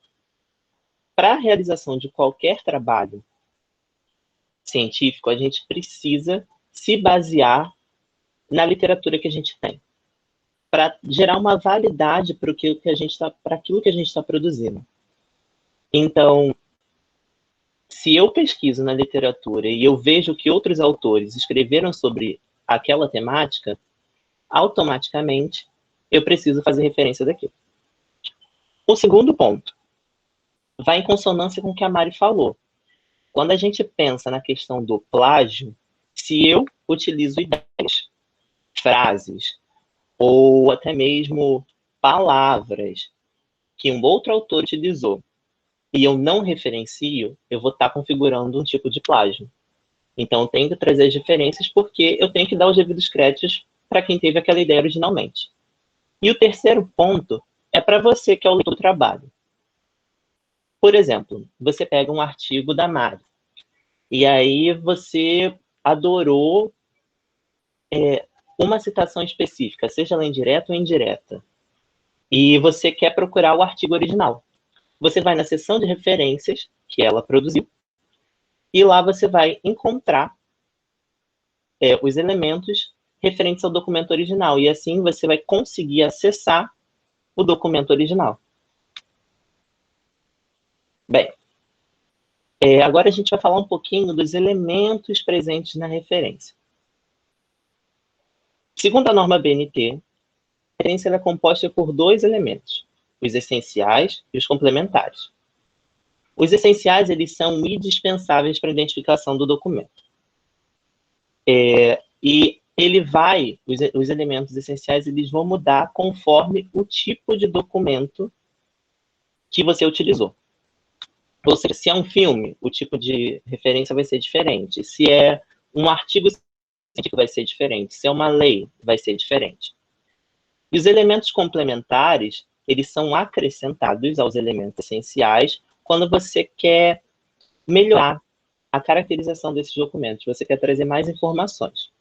Para a realização de qualquer trabalho científico, a gente precisa se basear na literatura que a gente tem, para gerar uma validade para aquilo que a gente está produzindo. Então, se eu pesquiso na literatura e eu vejo que outros autores escreveram sobre aquela temática, automaticamente eu preciso fazer referência daquilo. O segundo ponto vai em consonância com o que a Mari falou. Quando a gente pensa na questão do plágio, se eu utilizo ideias, frases, ou até mesmo palavras que um outro autor utilizou e eu não referencio, eu vou estar configurando um tipo de plágio. Então, eu tenho que trazer as referências porque eu tenho que dar os devidos créditos para quem teve aquela ideia originalmente. E o terceiro ponto é para você que é o leitor do trabalho. Por exemplo, você pega um artigo da Mari e aí você adorou uma citação específica, seja ela indireta ou indireta, e você quer procurar o artigo original. Você vai na seção de referências que ela produziu e lá você vai encontrar os elementos referentes ao documento original, e assim você vai conseguir acessar o documento original. Bem, agora a gente vai falar um pouquinho dos elementos presentes na referência. Segundo a norma BNT, a referência é composta por 2 elementos, os essenciais e os complementares. Os essenciais, eles são indispensáveis para a identificação do documento. E os elementos essenciais, eles vão mudar conforme o tipo de documento que você utilizou. Ou seja, se é um filme, o tipo de referência vai ser diferente. Se é um artigo científico, vai ser diferente. Se é uma lei, vai ser diferente. E os elementos complementares, eles são acrescentados aos elementos essenciais quando você quer melhorar a caracterização desses documentos, você quer trazer mais informações.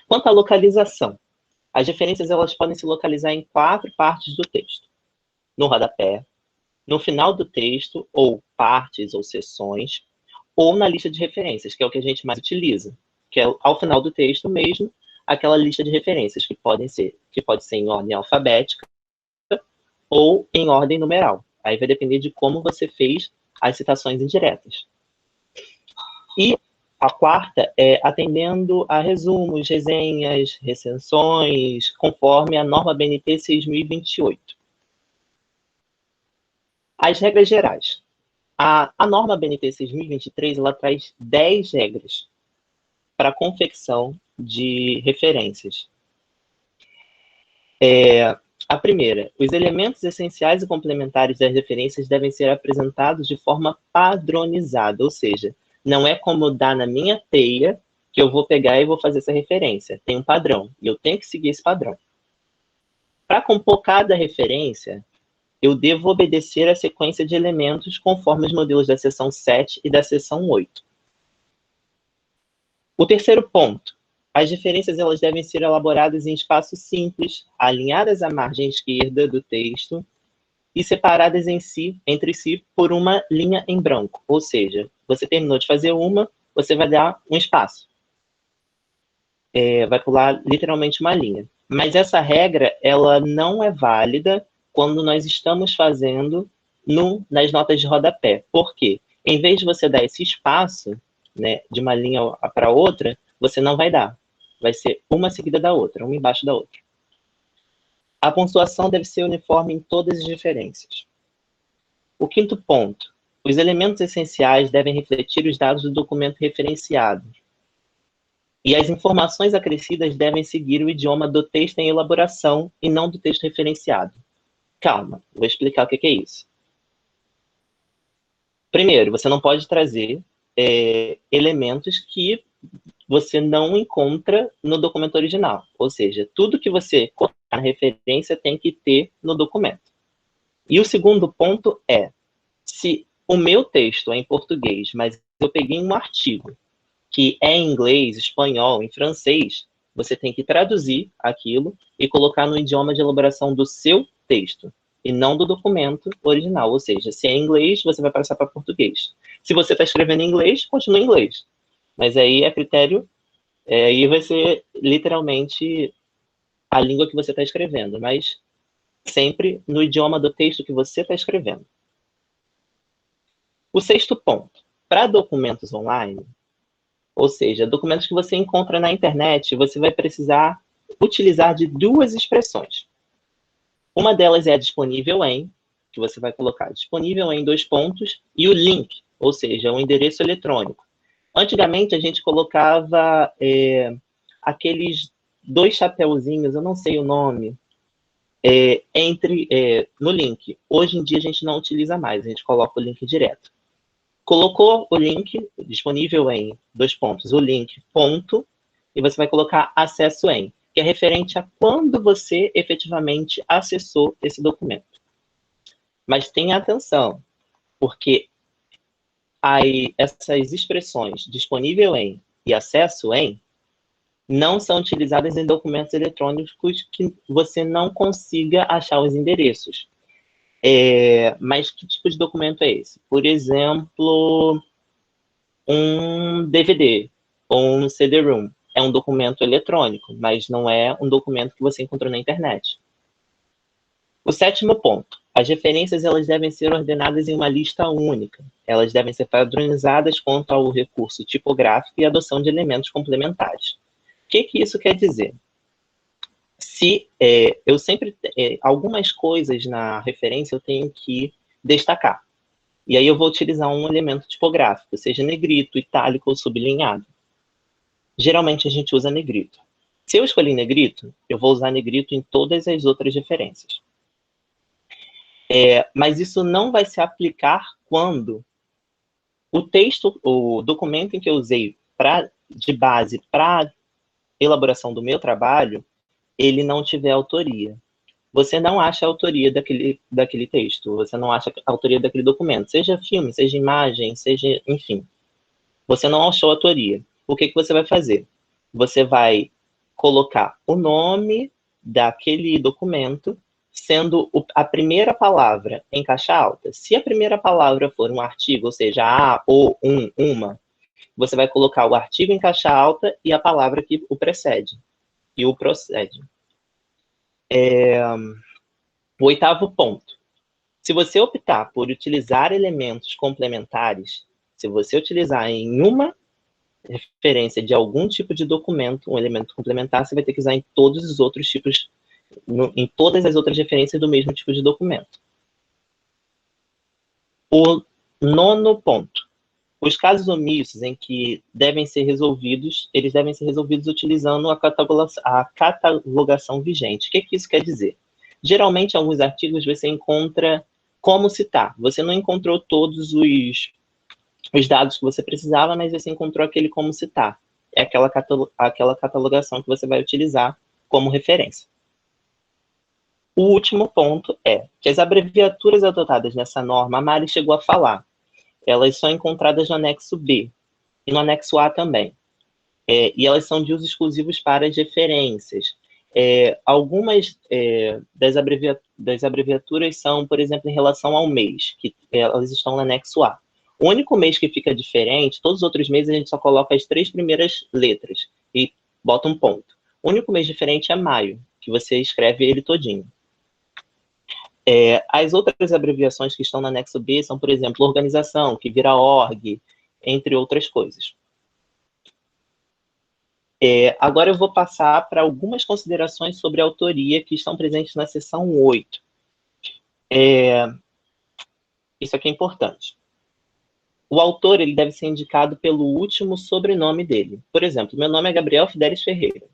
Quanto à localização, as referências elas podem se localizar em 4 partes do texto. No rodapé, no final do texto, ou partes ou seções, ou na lista de referências, que é o que a gente mais utiliza, que é ao final do texto mesmo, aquela lista de referências que pode ser em ordem alfabética ou em ordem numeral. Aí vai depender de como você fez as citações indiretas. E a quarta é atendendo a resumos, resenhas, recensões, conforme a norma BNT 6.028. As regras gerais. A norma BNT 6.023, ela traz 10 regras para a confecção de referências. A primeira, os elementos essenciais e complementares das referências devem ser apresentados de forma padronizada, ou seja, não é como dar na minha teia que eu vou pegar e vou fazer essa referência. Tem um padrão, e eu tenho que seguir esse padrão. Para compor cada referência, eu devo obedecer a sequência de elementos conforme os modelos da seção 7 e da seção 8. O terceiro ponto, as referências elas devem ser elaboradas em espaço simples, alinhadas à margem esquerda do texto e separadas entre si por uma linha em branco. Ou seja, você terminou de fazer uma, você vai dar um espaço. Vai pular literalmente uma linha. Mas essa regra ela não é válida quando nós estamos fazendo nas notas de rodapé. Por quê? Em vez de você dar esse espaço, né, de uma linha para outra, você não vai dar. Vai ser uma seguida da outra, uma embaixo da outra. A pontuação deve ser uniforme em todas as referências. O quinto ponto. Os elementos essenciais devem refletir os dados do documento referenciado. E as informações acrescidas devem seguir o idioma do texto em elaboração e não do texto referenciado. Calma, vou explicar o que é isso. Primeiro, você não pode trazer elementos que você não encontra no documento original. Ou seja, tudo que você colocar na referência tem que ter no documento. E o segundo ponto é, se o meu texto é em português, mas eu peguei um artigo que é em inglês, espanhol, em francês, você tem que traduzir aquilo e colocar no idioma de elaboração do seu texto, e não do documento original. Ou seja, se é em inglês, você vai passar para português. Se você está escrevendo em inglês, continua em inglês. Mas aí é critério, aí vai ser literalmente a língua que você está escrevendo, mas sempre no idioma do texto que você está escrevendo. O sexto ponto, para documentos online, ou seja, documentos que você encontra na internet, você vai precisar utilizar de duas expressões. Uma delas é a disponível em, que você vai colocar disponível em 2 pontos, e o link, ou seja, o endereço eletrônico. Antigamente, a gente colocava aqueles 2 chapeuzinhos, eu não sei o nome, no link. Hoje em dia, a gente não utiliza mais, a gente coloca o link direto. Colocou o link disponível em 2 pontos, o link, ponto, e você vai colocar acesso em, que é referente a quando você efetivamente acessou esse documento. Mas tenha atenção, porque essas expressões disponível em e acesso em não são utilizadas em documentos eletrônicos que você não consiga achar os endereços. Mas que tipo de documento é esse? Por exemplo, um DVD ou um CD-ROM. É um documento eletrônico, mas não é um documento que você encontrou na internet. O sétimo ponto. As referências elas devem ser ordenadas em uma lista única. Elas devem ser padronizadas quanto ao recurso tipográfico e adoção de elementos complementares. O que isso quer dizer? Eu sempre algumas coisas na referência eu tenho que destacar. E aí eu vou utilizar um elemento tipográfico, seja negrito, itálico ou sublinhado. Geralmente a gente usa negrito. Se eu escolher negrito, eu vou usar negrito em todas as outras referências. Mas isso não vai se aplicar quando o documento em que eu usei de base para elaboração do meu trabalho, ele não tiver autoria. Você não acha a autoria daquele texto, você não acha a autoria daquele documento, seja filme, seja imagem, seja, enfim. Você não achou a autoria. O que você vai fazer? Você vai colocar o nome daquele documento, sendo a primeira palavra em caixa alta. Se a primeira palavra for um artigo, ou seja, a, o, uma, você vai colocar o artigo em caixa alta e a palavra que o precede. E o procede. O oitavo ponto. Se você optar por utilizar elementos complementares, se você utilizar em uma referência de algum tipo de documento, um elemento complementar, você vai ter que usar em todos os outros tipos, em todas as outras referências do mesmo tipo de documento. O nono ponto. Os casos omissos em que devem ser resolvidos, eles devem ser resolvidos utilizando a catalogação vigente. O que isso quer dizer? Geralmente, em alguns artigos, você encontra como citar. Você não encontrou todos os dados que você precisava, mas você encontrou aquele como citar. É aquela catalogação que você vai utilizar como referência. O último ponto é que as abreviaturas adotadas nessa norma, a Mari chegou a falar, elas são encontradas no anexo B e no anexo A também. E elas são de uso exclusivos para as referências. Algumas das abreviaturas são, por exemplo, em relação ao mês, que elas estão no anexo A. O único mês que fica diferente, todos os outros meses a gente só coloca as 3 primeiras letras e bota um ponto. O único mês diferente é maio, que você escreve ele todinho. As outras abreviações que estão no anexo B são, por exemplo, organização, que vira org, entre outras coisas. Agora eu vou passar para algumas considerações sobre a autoria que estão presentes na seção 8. Isso aqui é importante. O autor ele deve ser indicado pelo último sobrenome dele. Por exemplo, meu nome é Gabriel Fidelis Ferreira.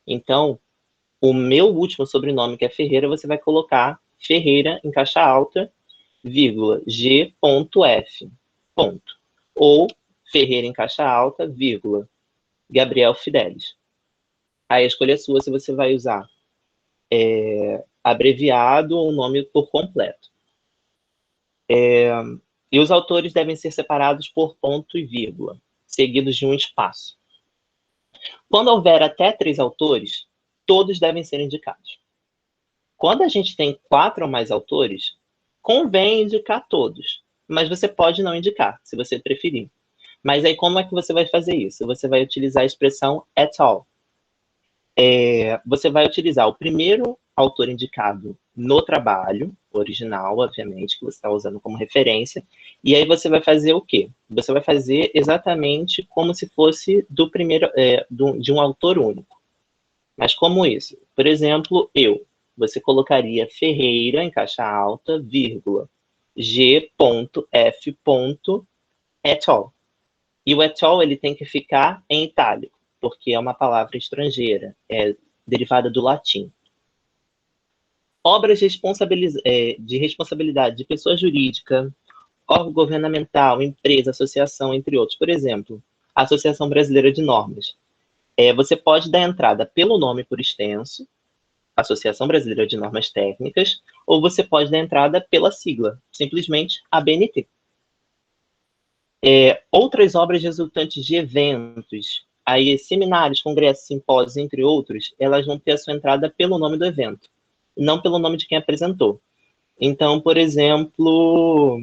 Então, o meu último sobrenome, que é Ferreira, você vai colocar Ferreira em caixa alta, vírgula, G.F. Ponto. Ou Ferreira em caixa alta, vírgula, Gabriel Fidelis. Aí a escolha é sua se você vai usar abreviado ou nome por completo. E os autores devem ser separados por ponto e vírgula, seguidos de um espaço. Quando houver até 3 autores, todos devem ser indicados. Quando a gente tem 4 ou mais autores, convém indicar todos, mas você pode não indicar, se você preferir. Mas aí como é que você vai fazer isso? Você vai utilizar a expressão at all. Você vai utilizar o primeiro autor indicado no trabalho original, obviamente, que você está usando como referência, e aí você vai fazer o quê? Você vai fazer exatamente como se fosse do primeiro, de um autor único. Mas como isso? Por exemplo, você colocaria Ferreira em caixa alta, vírgula, G.F. et al. E o et al. Ele tem que ficar em itálico, porque é uma palavra estrangeira, é derivada do latim. Obras de responsabilidade de pessoa jurídica, órgão governamental, empresa, associação, entre outros. Por exemplo, a Associação Brasileira de Normas. Você pode dar entrada pelo nome por extenso, Associação Brasileira de Normas Técnicas, ou você pode dar entrada pela sigla, simplesmente ABNT. Outras obras resultantes de eventos, aí seminários, congressos, simpósios, entre outros, elas vão ter a sua entrada pelo nome do evento, não pelo nome de quem apresentou. Então, por exemplo,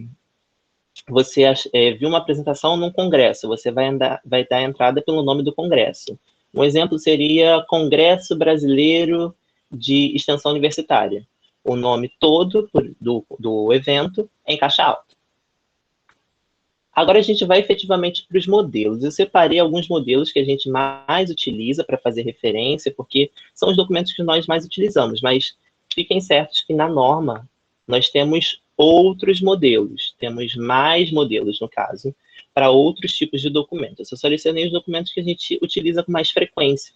você viu uma apresentação num congresso, você vai dar entrada pelo nome do congresso. Um exemplo seria Congresso Brasileiro de Extensão Universitária. O nome todo do evento é em caixa alta. Agora a gente vai efetivamente para os modelos. Eu separei alguns modelos que a gente mais utiliza para fazer referência, porque são os documentos que nós mais utilizamos, mas fiquem certos que na norma nós temos outros modelos, temos mais modelos, no caso, para outros tipos de documentos. Eu só selecionei os documentos que a gente utiliza com mais frequência.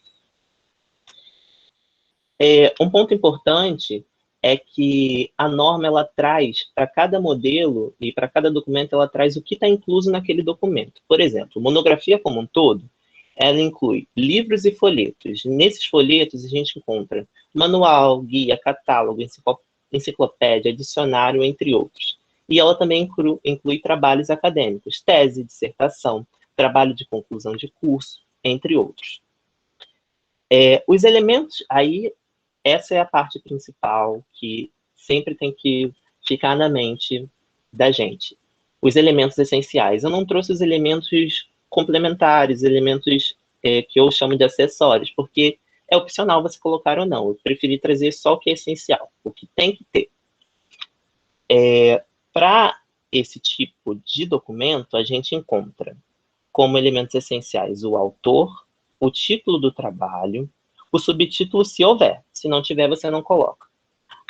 Um ponto importante é que a norma ela traz para cada modelo e para cada documento ela traz o que está incluso naquele documento. Por exemplo, monografia como um todo, ela inclui livros e folhetos. Nesses folhetos a gente encontra manual, guia, catálogo, enciclopédia, dicionário, entre outros. E ela também inclui trabalhos acadêmicos, tese, dissertação, trabalho de conclusão de curso, entre outros. Os elementos, aí, essa é a parte principal que sempre tem que ficar na mente da gente. Os elementos essenciais. Eu não trouxe os elementos complementares, elementos que eu chamo de acessórios, porque é opcional você colocar ou não. Eu preferi trazer só o que é essencial, o que tem que ter. Para esse tipo de documento, a gente encontra como elementos essenciais o autor, o título do trabalho, o subtítulo se houver. Se não tiver, você não coloca.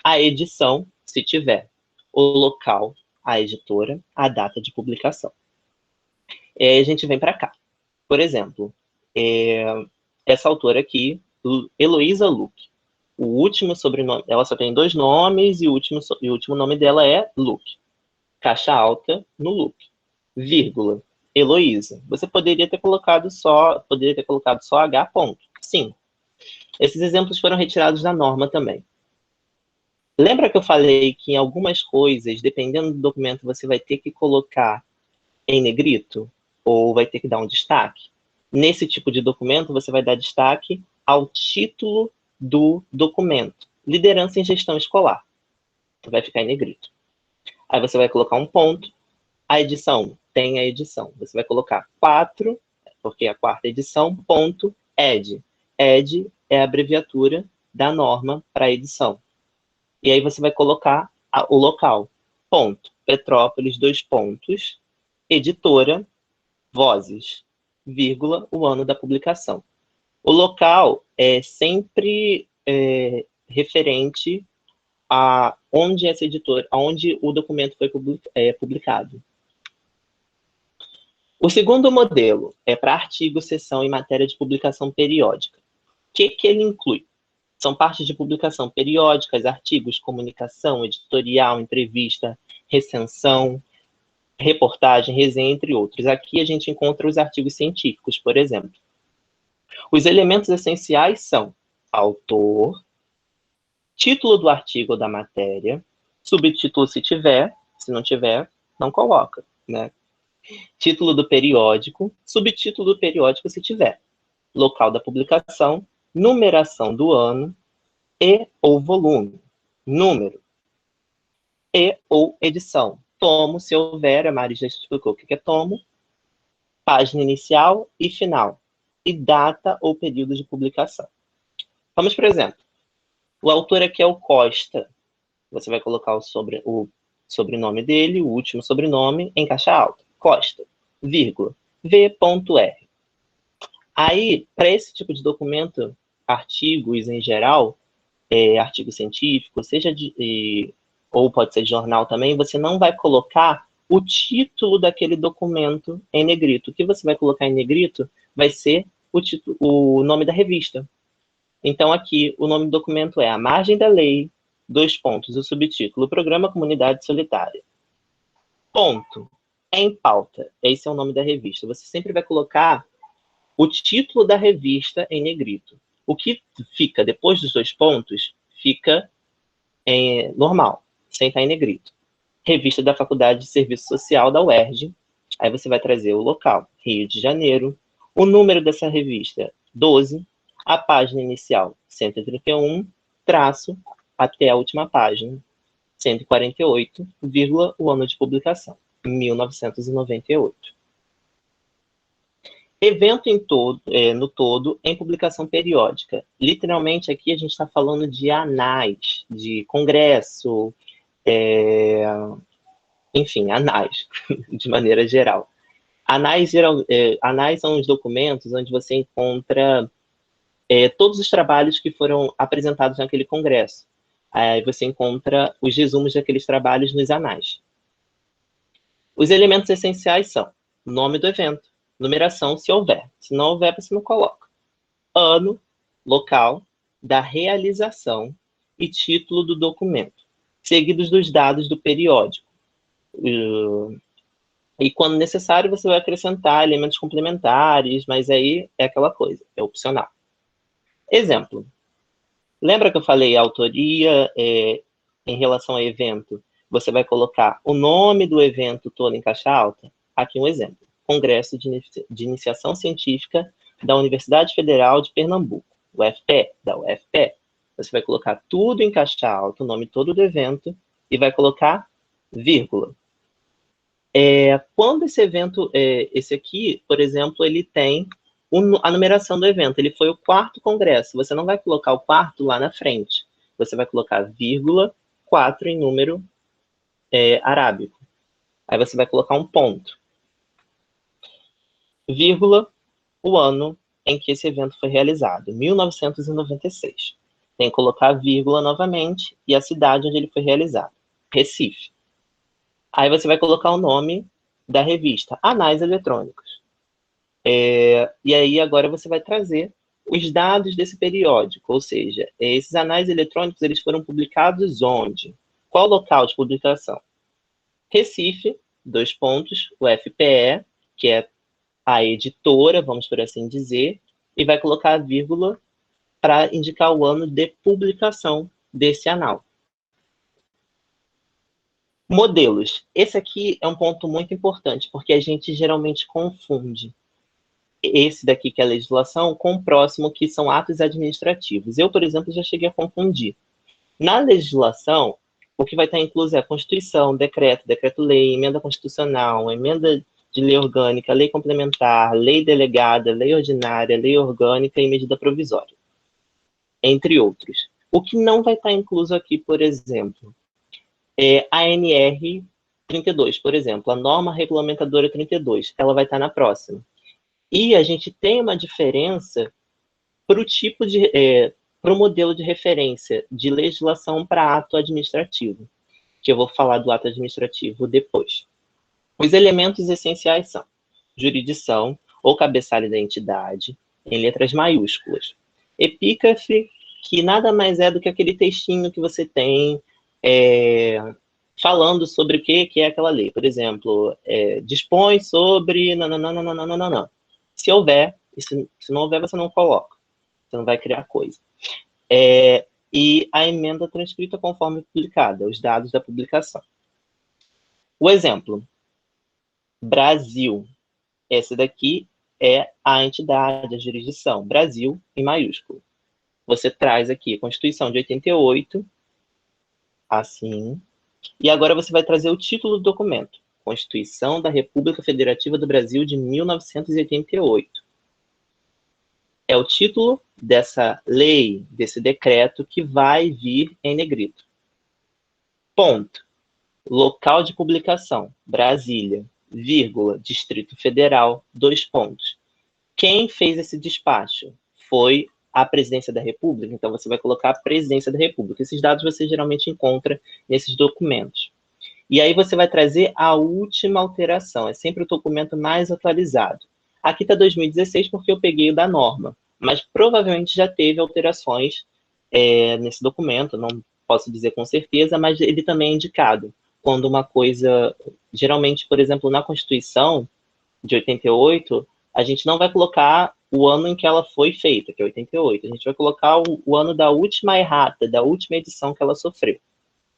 A edição, se tiver. O local, a editora, a data de publicação. A gente vem para cá. Por exemplo, essa autora aqui, Heloísa Luque. O último sobrenome, ela só tem 2 nomes e o último nome dela é Luke. Caixa alta no Luke. Vírgula, Heloísa. Você poderia ter colocado só H ponto. Sim. Esses exemplos foram retirados da norma também. Lembra que eu falei que em algumas coisas, dependendo do documento, você vai ter que colocar em negrito? Ou vai ter que dar um destaque? Nesse tipo de documento, você vai dar destaque ao título do documento. Liderança em gestão escolar. Vai ficar em negrito. Aí você vai colocar um ponto. A edição tem a edição. Você vai colocar 4, porque é a 4ª edição, ponto, ed. Ed é a abreviatura da norma para edição. E aí você vai colocar o local. Ponto, Petrópolis, 2 pontos, editora, Vozes, vírgula, o ano da publicação. O local é sempre referente a onde essa editora, aonde o documento foi publicado. O segundo modelo é para artigo, seção e matéria de publicação periódica. O que ele inclui? São partes de publicação periódicas, artigos, comunicação, editorial, entrevista, recensão, reportagem, resenha, entre outros. Aqui a gente encontra os artigos científicos, por exemplo. Os elementos essenciais são autor, título do artigo ou da matéria, subtítulo se tiver, se não tiver, não coloca, né? Título do periódico, subtítulo do periódico se tiver, local da publicação, numeração do ano e ou volume, número e ou edição. Tomo, se houver, a Mari já explicou o que é tomo, página inicial e final, e data ou período de publicação. Vamos, por exemplo, o autor aqui é o Costa. Você vai colocar o sobrenome dele, o último sobrenome, em caixa alta. Costa, vírgula, v.r. Aí, para esse tipo de documento, artigos em geral, artigo científico, ou pode ser jornal também, você não vai colocar o título daquele documento em negrito. O que você vai colocar em negrito vai ser o nome da revista. Então, aqui, o nome do documento é A Margem da Lei, 2 pontos, o subtítulo, Programa Comunidade Solitária. Ponto. Em pauta. Esse é o nome da revista. Você sempre vai colocar o título da revista em negrito. O que fica depois dos 2 pontos, fica normal, sem estar em negrito. Revista da Faculdade de Serviço Social da UERJ. Aí você vai trazer o local, Rio de Janeiro. O número dessa revista, 12. A página inicial, 131, traço, até a última página, 148, vírgula, o ano de publicação, 1998. Evento no todo, em publicação periódica. Literalmente, aqui a gente está falando de anais, de congresso, enfim, anais, de maneira geral. Anais são os documentos onde você encontra todos os trabalhos que foram apresentados naquele congresso. Aí você encontra os resumos daqueles trabalhos nos anais. Os elementos essenciais são nome do evento, numeração, se houver. Se não houver, você não coloca. Ano, local, da realização e título do documento, seguidos dos dados do periódico. E quando necessário, você vai acrescentar elementos complementares, mas aí é aquela coisa, é opcional. Exemplo. Lembra que eu falei a autoria em relação ao evento? Você vai colocar o nome do evento todo em caixa alta? Aqui um exemplo. Congresso de Iniciação Científica da Universidade Federal de Pernambuco, UFPE, da UFPE. Você vai colocar tudo em caixa alta, o nome todo do evento, e vai colocar vírgula. Quando esse evento, esse aqui, por exemplo, ele tem a numeração do evento, ele foi o 4º congresso, você não vai colocar o 4º lá na frente, você vai colocar vírgula, 4 em número arábico. Aí você vai colocar um ponto. Vírgula, o ano em que esse evento foi realizado, 1996. Tem que colocar vírgula novamente e a cidade onde ele foi realizado, Recife. Aí você vai colocar o nome da revista, Anais Eletrônicos. E aí agora você vai trazer os dados desse periódico, ou seja, esses anais eletrônicos eles foram publicados onde? Qual local de publicação? Recife, o FPE, que é a editora, vamos por assim dizer, e vai colocar a vírgula para indicar o ano de publicação desse anal. Modelos. Esse aqui é um ponto muito importante, porque a gente geralmente confunde esse daqui, que é a legislação, com o próximo, que são atos administrativos. Eu, por exemplo, já cheguei a confundir. Na legislação, o que vai estar incluso é a Constituição, decreto, decreto-lei, emenda constitucional, emenda de lei orgânica, lei complementar, lei delegada, lei ordinária, lei orgânica e medida provisória, entre outros. O que não vai estar incluso aqui, por exemplo, é a ANR 32, por exemplo, a norma regulamentadora 32, ela vai estar na próxima. E a gente tem uma diferença para o tipo de, para o modelo de referência de legislação para ato administrativo, que eu vou falar do ato administrativo depois. Os elementos essenciais são jurisdição ou cabeçalho da entidade, em letras maiúsculas. Epígrafe, que nada mais é do que aquele textinho que você tem falando sobre o que é aquela lei. Por exemplo, dispõe sobre... Não. Se houver, e se não houver, você não coloca. Você não vai criar coisa. E a emenda transcrita conforme publicada, os dados da publicação. O exemplo, Brasil. Esse daqui é a entidade, a jurisdição, Brasil, em maiúsculo. Você traz aqui a Constituição de 88, assim, e agora você vai trazer o título do documento, Constituição da República Federativa do Brasil de 1988. É o título dessa lei, desse decreto, que vai vir em negrito. Ponto. Local de publicação, Brasília, vírgula, Distrito Federal, 2 pontos. Quem fez esse despacho foi a Presidência da República, então você vai colocar a Presidência da República. Esses dados você geralmente encontra nesses documentos. E aí você vai trazer a última alteração, é sempre o documento mais atualizado. Aqui está 2016 porque eu peguei o da norma, mas provavelmente já teve alterações nesse documento, não posso dizer com certeza, mas ele também é indicado. Quando uma coisa, geralmente, por exemplo, na Constituição de 88, a gente não vai colocar o ano em que ela foi feita, que é 88. A gente vai colocar o ano da última errata, da última edição que ela sofreu,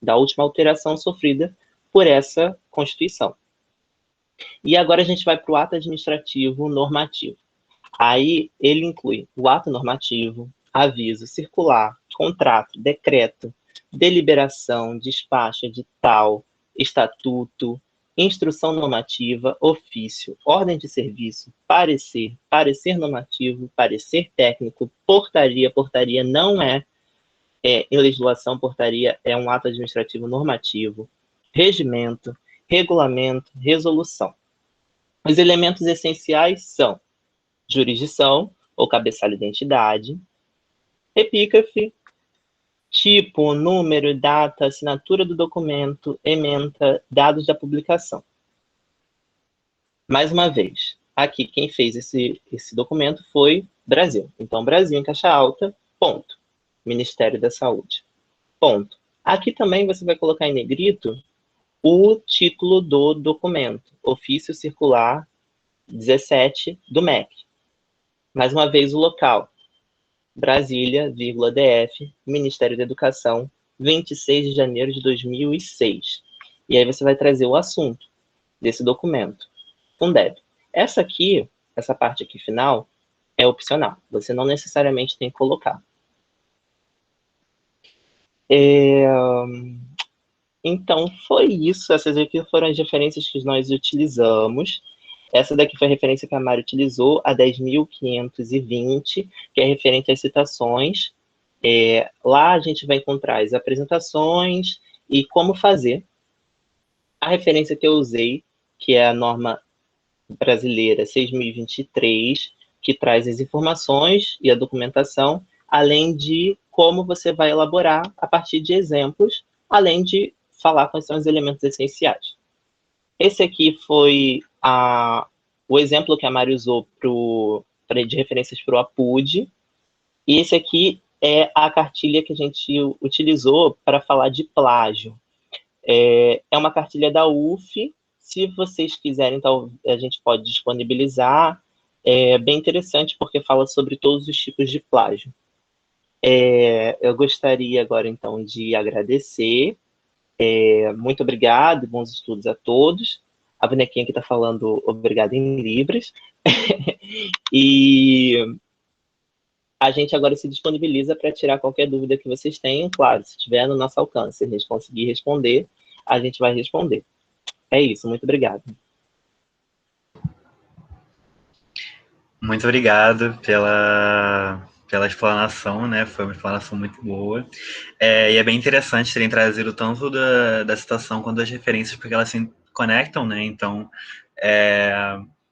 da última alteração sofrida por essa Constituição. E agora a gente vai para o ato administrativo normativo. Aí ele inclui o ato normativo, aviso, circular, contrato, decreto, deliberação, despacho, edital, estatuto, instrução normativa, ofício, ordem de serviço, parecer, parecer normativo, parecer técnico, portaria. Portaria não é em legislação, portaria é um ato administrativo normativo, regimento, regulamento, resolução. Os elementos essenciais são jurisdição, ou cabeçalho da entidade, epígrafe, tipo, número, data, assinatura do documento, ementa, dados da publicação. Mais uma vez, aqui quem fez esse documento foi Brasil. Então, Brasil em caixa alta, ponto. Ministério da Saúde, ponto. Aqui também você vai colocar em negrito o título do documento, Ofício Circular 17 do MEC. Mais uma vez o local, Brasília, DF, Ministério da Educação, 26 de janeiro de 2006. E aí você vai trazer o assunto desse documento, Fundeb. Essa parte aqui final, é opcional. Você não necessariamente tem que colocar. Então, foi isso. Essas aqui foram as referências que nós utilizamos. Essa daqui foi a referência que a Mari utilizou, a 10.520, que é referente às citações. Lá a gente vai encontrar as apresentações e como fazer. A referência que eu usei, que é a norma brasileira 6.023, que traz as informações e a documentação, além de como você vai elaborar a partir de exemplos, além de falar quais são os elementos essenciais. Esse aqui foi o exemplo que a Mari usou de referências para o APUD. E esse aqui é a cartilha que a gente utilizou para falar de plágio. É uma cartilha da UF. Se vocês quiserem, então, a gente pode disponibilizar. É bem interessante porque fala sobre todos os tipos de plágio. Eu gostaria agora, então, de agradecer. Muito obrigado, bons estudos a todos. A bonequinha que está falando obrigado em Libras. E a gente agora se disponibiliza para tirar qualquer dúvida que vocês tenham. Claro, se estiver no nosso alcance, se a gente conseguir responder, a gente vai responder. É isso, muito obrigado. Muito obrigado pela explanação, né? Foi uma explanação muito boa. E é bem interessante terem trazido tanto da citação quanto das referências, porque elas se conectam, né? Então,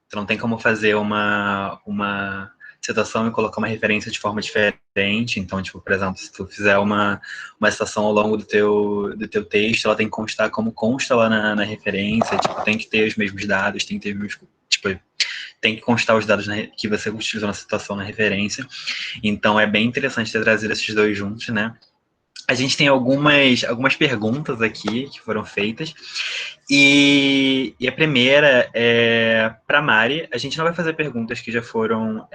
tu não tem como fazer uma citação e colocar uma referência de forma diferente. Então, tipo, por exemplo, se tu fizer uma citação ao longo do teu texto, ela tem que constar como consta lá na referência, tipo, tem que ter os mesmos dados, tem que ter os mesmos, tipo, tem que constar os dados que você utilizou na citação na referência. Então, é bem interessante ter trazido esses dois juntos, né? A gente tem algumas perguntas aqui que foram feitas. E a primeira é para Mari. A gente não vai fazer perguntas que já foram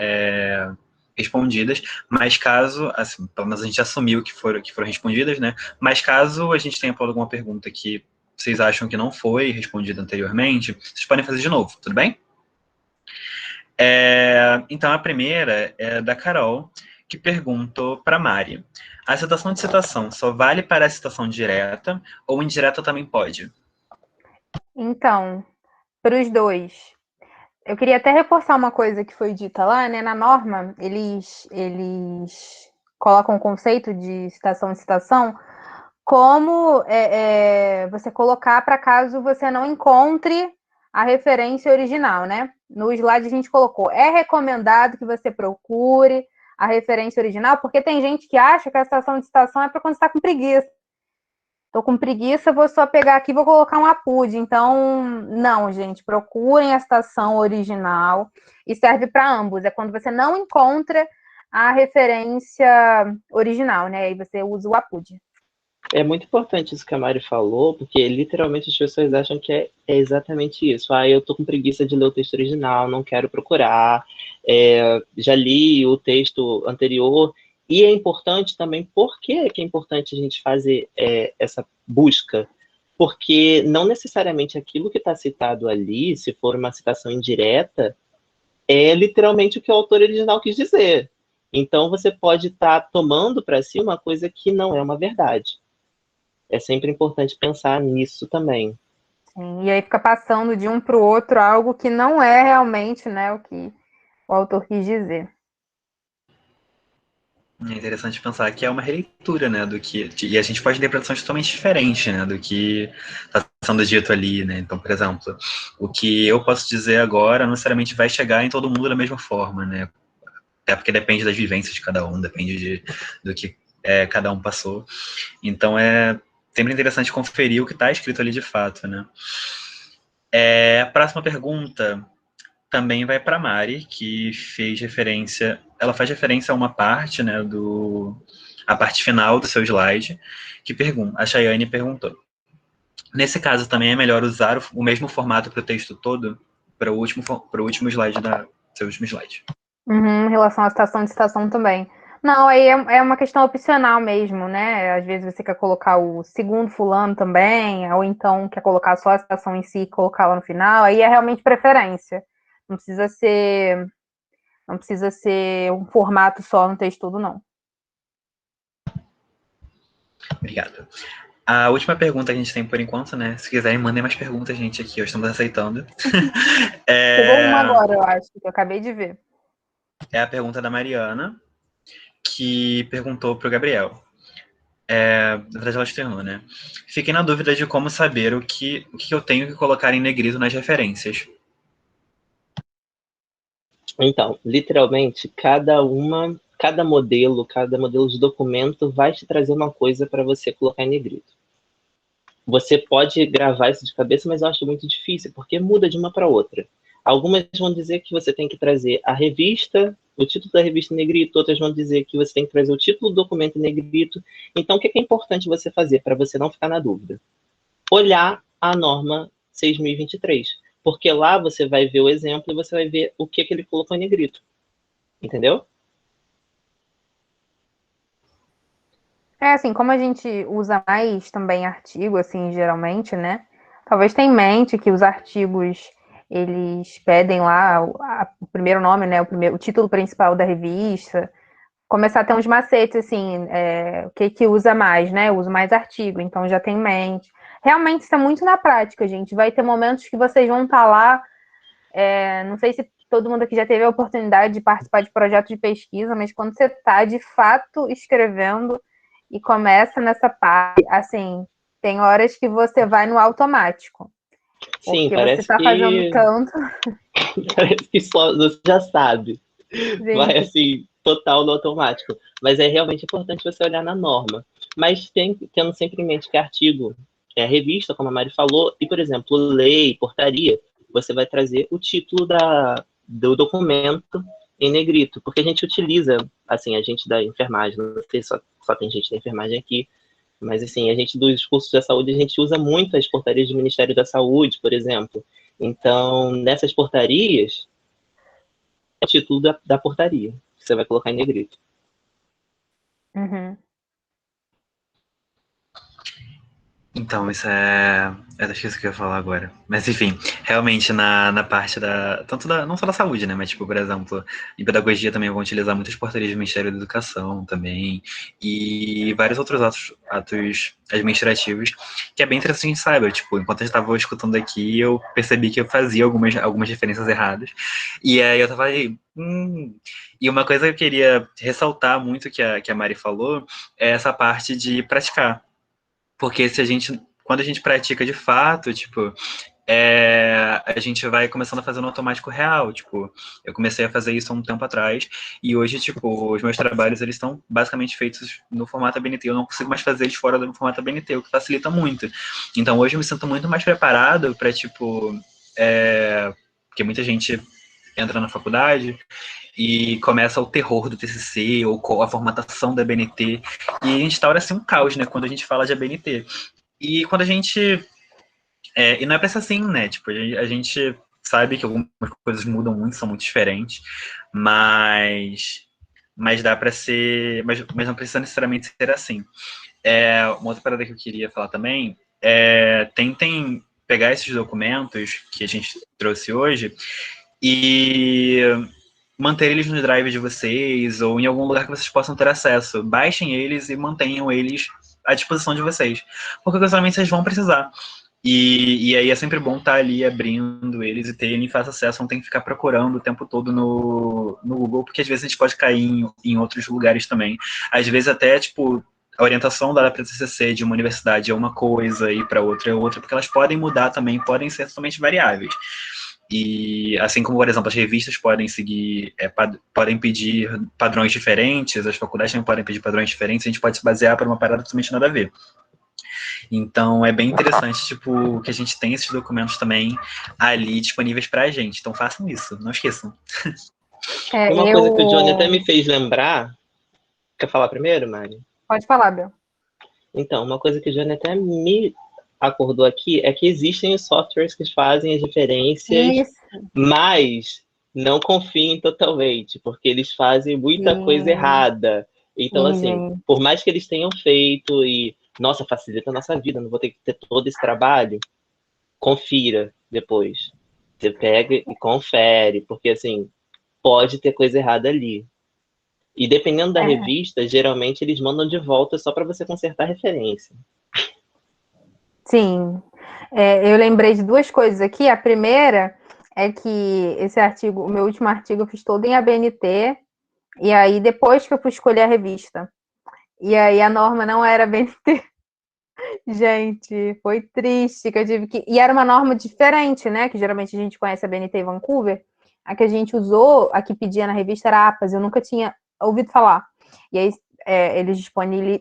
respondidas, mas caso, assim, pelo menos a gente assumiu que foram respondidas, né? Mas caso a gente tenha alguma pergunta que vocês acham que não foi respondida anteriormente, vocês podem fazer de novo, tudo bem? Então, a primeira é da Carol, que perguntou para Mari. A citação de citação só vale para a citação direta ou indireta também pode? Então, para os dois. Eu queria até reforçar uma coisa que foi dita lá, né? Na norma, eles colocam o conceito de citação e citação como você colocar para caso você não encontre a referência original, né? No slide a gente colocou, é recomendado que você procure a referência original, porque tem gente que acha que a citação de citação é para quando você está com preguiça. Estou com preguiça, vou só pegar aqui e vou colocar um APUD. Então, não, gente, procurem a citação original e serve para ambos. É quando você não encontra a referência original, né? Aí você usa o APUD. É muito importante isso que a Mari falou, porque literalmente as pessoas acham que é exatamente isso. Eu tô com preguiça de ler o texto original, não quero procurar, já li o texto anterior. E é importante também, por que é importante a gente fazer essa busca? Porque não necessariamente aquilo que está citado ali, se for uma citação indireta, é literalmente o que o autor original quis dizer. Então, você pode estar tomando para si uma coisa que não é uma verdade. É sempre importante pensar nisso também. Sim, e aí fica passando de um para o outro algo que não é realmente, né, o que o autor quis dizer. É interessante pensar que é uma releitura, né, e a gente pode ter interpretações totalmente diferentes, né, do que está sendo dito ali, né. Então, por exemplo, o que eu posso dizer agora não necessariamente vai chegar em todo mundo da mesma forma, né, até porque depende das vivências de cada um, depende do que cada um passou. Então, é sempre interessante conferir o que está escrito ali de fato, né. A próxima pergunta também vai para Mari, que ela faz referência a uma parte, né, a parte final do seu slide, a Chayane perguntou. Nesse caso, também é melhor usar o mesmo formato para o texto todo, para o último slide seu último slide. Em relação à citação de citação também. Não, aí é uma questão opcional mesmo, né? Às vezes você quer colocar o segundo fulano também, ou então quer colocar só a citação em si e colocar lá no final, aí é realmente preferência. Não precisa ser um formato só no texto todo, não. Obrigado. A última pergunta que a gente tem por enquanto, né? Se quiserem, mandem mais perguntas, gente, aqui. Estamos aceitando. Chegou uma agora, eu acho, que eu acabei de ver. É a pergunta da Mariana, que perguntou para o Gabriel. Na verdade, ela externou, né? Fiquei na dúvida de como saber o que eu tenho que colocar em negrito nas referências. Então, literalmente, cada modelo de documento vai te trazer uma coisa para você colocar em negrito. Você pode gravar isso de cabeça, mas eu acho muito difícil, porque muda de uma para outra. Algumas vão dizer que você tem que trazer a revista, o título da revista em negrito, outras vão dizer que você tem que trazer o título do documento em negrito. Então, o que é importante você fazer para você não ficar na dúvida? Olhar a norma 6.023, porque lá você vai ver o exemplo e você vai ver o que ele colocou em negrito. Entendeu? Assim, como a gente usa mais também artigo, assim, geralmente, né? Talvez tenha em mente que os artigos, eles pedem lá o primeiro nome, né? O título principal da revista. Começar a ter uns macetes, assim, o que usa mais, né? Eu uso mais artigo, então já tem em mente. Realmente, isso é muito na prática, gente. Vai ter momentos que vocês vão estar lá, não sei se todo mundo aqui já teve a oportunidade de participar de projeto de pesquisa, mas quando você está, de fato, escrevendo e começa nessa parte, assim, tem horas que você vai no automático. Sim, Porque você está fazendo tanto. Parece que só você já sabe. Gente. Vai assim, total no automático. Mas é realmente importante você olhar na norma. Mas tendo sempre em mente que artigo é revista, como a Mari falou, e, por exemplo, lei, portaria, você vai trazer o título do documento em negrito, porque a gente utiliza, assim, a gente da enfermagem, não sei, só tem gente da enfermagem aqui, mas, assim, a gente dos cursos da saúde, a gente usa muito as portarias do Ministério da Saúde, por exemplo. Então, nessas portarias, é o título da portaria, que você vai colocar em negrito. Uhum. Então, isso é. Eu esqueci o que eu ia falar agora. Mas, enfim, realmente, na parte da. Tanto da. Não só da saúde, né? Mas, tipo, por exemplo, em pedagogia também vão utilizar muitas portarias do Ministério da Educação também. E vários outros atos administrativos, que é bem interessante a gente saiba. Tipo, enquanto a gente estava escutando aqui, eu percebi que eu fazia algumas referências erradas. E aí eu tava aí. E uma coisa que eu queria ressaltar muito que a Mari falou é essa parte de praticar. Porque quando a gente pratica de fato, tipo, a gente vai começando a fazer no automático real, tipo, eu comecei a fazer isso há um tempo atrás, e hoje, tipo, os meus trabalhos, eles estão basicamente feitos no formato ABNT, eu não consigo mais fazer eles fora do formato ABNT, o que facilita muito. Então, hoje eu me sinto muito mais preparado para, tipo, porque muita gente entra na faculdade e começa o terror do TCC ou a formatação da ABNT, e a gente instaura assim um caos, né, quando a gente fala de ABNT. E quando a gente. E não é pra ser assim, né? Tipo, a gente sabe que algumas coisas mudam muito, são muito diferentes, mas dá pra ser. Mas não precisa necessariamente ser assim. Uma outra parada que eu queria falar também tentem pegar esses documentos que a gente trouxe hoje e manter eles no drive de vocês ou em algum lugar que vocês possam ter acesso. Baixem eles e mantenham eles à disposição de vocês, porque ocasionalmente vocês vão precisar. E aí é sempre bom estar ali abrindo eles e terem fácil acesso, não tem que ficar procurando o tempo todo no Google, porque às vezes a gente pode cair em outros lugares também. Às vezes até, tipo, a orientação dada para TCC de uma universidade é uma coisa e para outra é outra, porque elas podem mudar também, podem ser totalmente variáveis. E assim como, por exemplo, as revistas podem seguir, podem pedir padrões diferentes, as faculdades também podem pedir padrões diferentes, a gente pode se basear por uma parada totalmente nada a ver. Então é bem interessante, tipo, que a gente tem esses documentos também ali disponíveis para a gente. Então façam isso, não esqueçam. Uma coisa que o Johnny até me fez lembrar. Quer falar primeiro, Mari? Pode falar, Bel. Então, uma coisa que o Johnny até me acordou aqui é que existem os softwares que fazem as referências, Isso. mas não confiem totalmente, porque eles fazem muita coisa errada. Então, assim, por mais que eles tenham feito e, nossa, facilita a nossa vida, não vou ter que ter todo esse trabalho, confira depois. Você pega e confere, porque, assim, pode ter coisa errada ali. E dependendo da revista, geralmente eles mandam de volta só para você consertar a referência. Sim. Eu lembrei de duas coisas aqui. A primeira é que esse artigo, o meu último artigo, eu fiz todo em ABNT, e aí depois que eu fui escolher a revista. E aí a norma não era ABNT. Gente, foi triste que eu tive que. E era uma norma diferente, né? Que geralmente a gente conhece a ABNT em Vancouver. A que a gente usou, a que pedia na revista era APAS, eu nunca tinha ouvido falar. E aí eles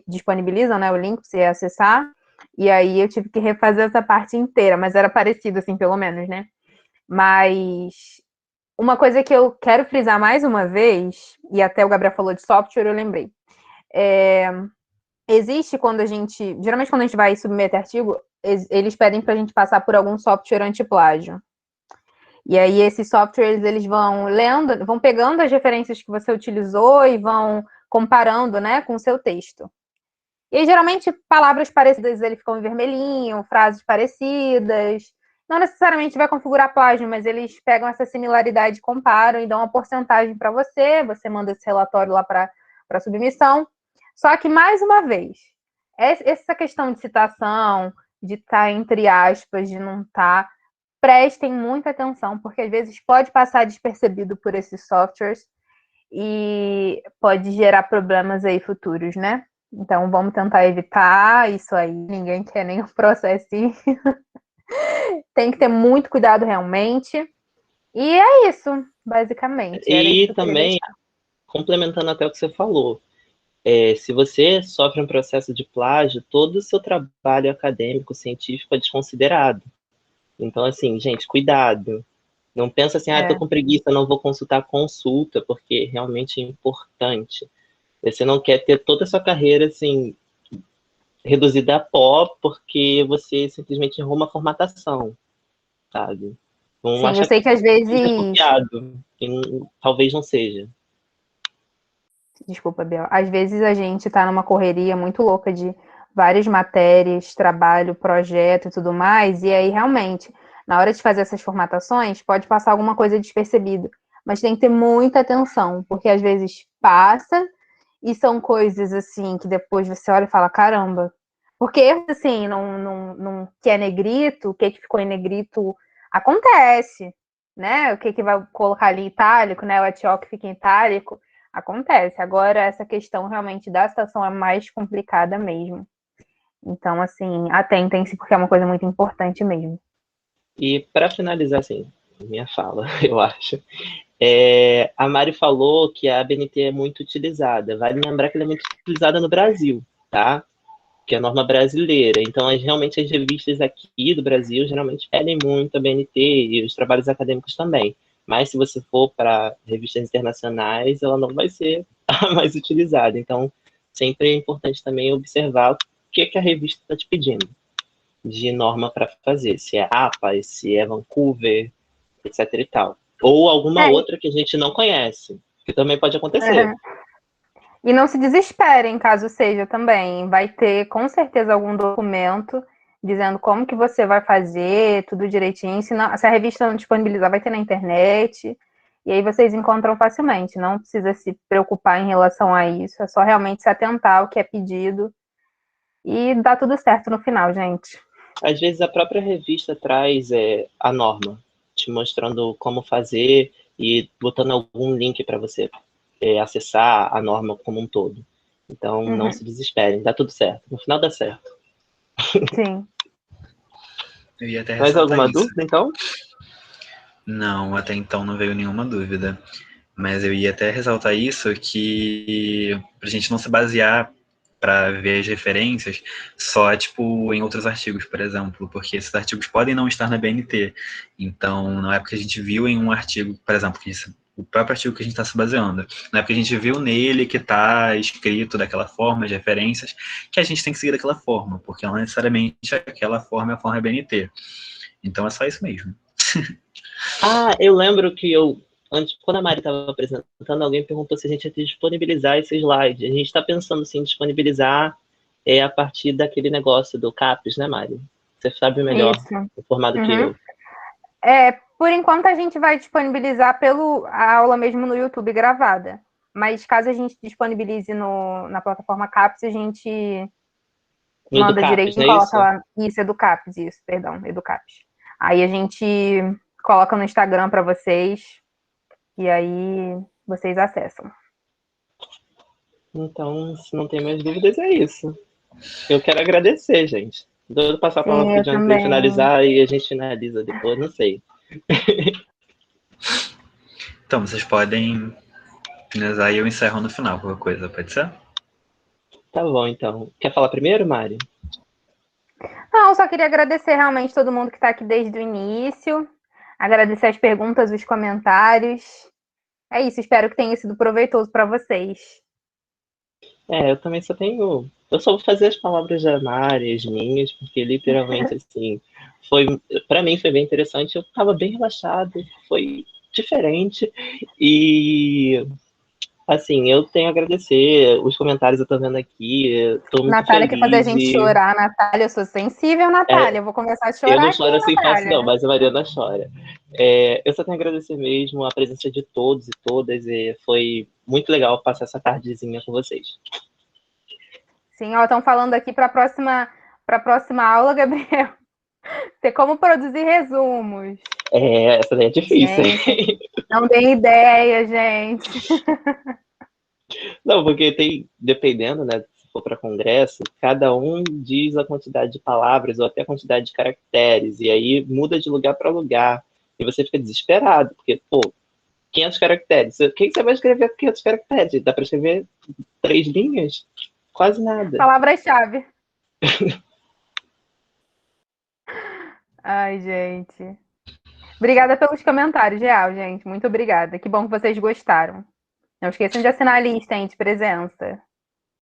disponibilizam, né, o link para você acessar. E aí eu tive que refazer essa parte inteira, mas era parecido, assim, pelo menos, né? Mas uma coisa que eu quero frisar mais uma vez, e até o Gabriel falou de software, eu lembrei. Existe geralmente quando a gente vai submeter artigo, eles pedem para a gente passar por algum software antiplágio. E aí esses softwares, eles vão lendo, vão pegando as referências que você utilizou e vão comparando, né, com o seu texto. E aí, geralmente, palavras parecidas, eles ficam em vermelhinho, frases parecidas. Não necessariamente vai configurar plágio, mas eles pegam essa similaridade, comparam e dão uma porcentagem para você. Você manda esse relatório lá para submissão. Só que, mais uma vez, essa questão de citação, de estar entre aspas, de não estar, prestem muita atenção, porque às vezes pode passar despercebido por esses softwares e pode gerar problemas aí futuros, né? Então, vamos tentar evitar isso aí. Ninguém quer nenhum processo. Tem que ter muito cuidado realmente. E é isso, basicamente. Era isso E que eu queria também, deixar. complementando até o que você falou, se você sofre um processo de plágio, todo o seu trabalho acadêmico, científico é desconsiderado. Então, assim, gente, cuidado. Não pensa assim, tô com preguiça, não vou consultar, consulta, porque realmente é importante. Você não quer ter toda a sua carreira, assim, reduzida a pó, porque você simplesmente errou uma formatação, sabe? Vão Sim, eu achar sei que às que vezes. é copiado, e talvez não seja. Desculpa, Bel. Às vezes a gente está numa correria muito louca de várias matérias, trabalho, projeto e tudo mais, e aí realmente, na hora de fazer essas formatações, pode passar alguma coisa despercebida. Mas tem que ter muita atenção, porque às vezes passa e são coisas assim que depois você olha e fala, caramba. Porque assim, não que é negrito, o que ficou em negrito acontece, né? O que vai colocar ali em itálico, né? O etió que fica em itálico. Acontece. Agora, essa questão realmente da citação é mais complicada mesmo. Então, assim, atentem-se, porque é uma coisa muito importante mesmo. E para finalizar, assim, minha fala, eu acho, a Mari falou que a ABNT é muito utilizada. Vale lembrar que ela é muito utilizada no Brasil, tá? Que é a norma brasileira. Então, realmente, as revistas aqui do Brasil geralmente pedem muito a BNT e os trabalhos acadêmicos também. Mas se você for para revistas internacionais, ela não vai ser a mais utilizada. Então, sempre é importante também observar o que a revista está te pedindo de norma para fazer. Se é APA, se é Vancouver, etc e tal. Ou alguma outra que a gente não conhece, que também pode acontecer. E não se desesperem, caso seja também. Vai ter, com certeza, algum documento dizendo como que você vai fazer, tudo direitinho. Se a revista não disponibilizar, vai ter na internet. E aí vocês encontram facilmente. Não precisa se preocupar em relação a isso. É só realmente se atentar ao que é pedido. E dá tudo certo no final, gente. Às vezes a própria revista traz a norma, te mostrando como fazer e botando algum link para você acessar a norma como um todo. Então, não se desesperem, dá tudo certo. No final dá certo. Sim. Eu ia até Mais ressaltar alguma isso. dúvida, então? Não, até então não veio nenhuma dúvida. Mas eu ia até ressaltar isso, que pra gente não se basear para ver as referências só, tipo, em outros artigos, por exemplo, porque esses artigos podem não estar na BNT. Então, não é porque a gente viu em um artigo, por exemplo, o próprio artigo que a gente está se baseando, não é porque a gente viu nele que está escrito daquela forma, as referências, que a gente tem que seguir daquela forma, porque não necessariamente aquela forma é a forma BNT. Então, é só isso mesmo. Eu lembro que antes, quando a Mari estava apresentando, alguém perguntou se a gente ia disponibilizar esse slide. A gente está pensando em disponibilizar a partir daquele negócio do CAPES, né, Mari? Você sabe melhor informado que eu. Por enquanto a gente vai disponibilizar a aula mesmo no YouTube gravada. Mas caso a gente disponibilize na plataforma CAPES, a gente No manda EduCapes, direito não e é coloca isso? lá. Isso, EduCapes, isso, perdão, EduCapes. Aí a gente coloca no Instagram para vocês e aí vocês acessam. Então, se não tem mais dúvidas, é isso. Eu quero agradecer, gente. Vou passar a palavra para o Eu Jonathan também. finalizar e a gente finaliza depois, não sei. Então, vocês podem finalizar e eu encerro no final, qualquer coisa, pode ser? Tá bom, então. Quer falar primeiro, Mari? Não, só queria agradecer realmente todo mundo que está aqui desde o início. Agradecer as perguntas, os comentários. É isso, espero que tenha sido proveitoso para vocês. Eu também só tenho. Eu só vou fazer as palavras da Mari, as minhas, porque literalmente, assim, foi. Para mim foi bem interessante. Eu tava bem relaxado, foi diferente. E, assim, eu tenho a agradecer. Os comentários eu tô vendo aqui, eu tô muito Natália quer fazer a feliz. gente E chorar. Natália, eu sou sensível, Natália. Eu vou começar a eu chorar não aqui, choro assim fácil, não, Natália. mas a Mariana chora. Eu só tenho a agradecer mesmo a presença de todos e todas. E foi muito legal passar essa tardezinha com vocês. Sim, ó, estão falando aqui para a próxima aula, Gabriel. Ter como produzir resumos. Essa daí é difícil. Gente, não tem ideia, gente. Não, porque tem, dependendo, né, se for para congresso, cada um diz a quantidade de palavras ou até a quantidade de caracteres, e aí muda de lugar para lugar, e você fica desesperado, porque, pô, 500 caracteres, o que você vai escrever com 500 caracteres? Dá para escrever 3 linhas? Quase nada. Palavras-chave. Ai, gente. Obrigada pelos comentários, real, gente. Muito obrigada. Que bom que vocês gostaram. Não esqueçam de assinar a lista, hein, de presença.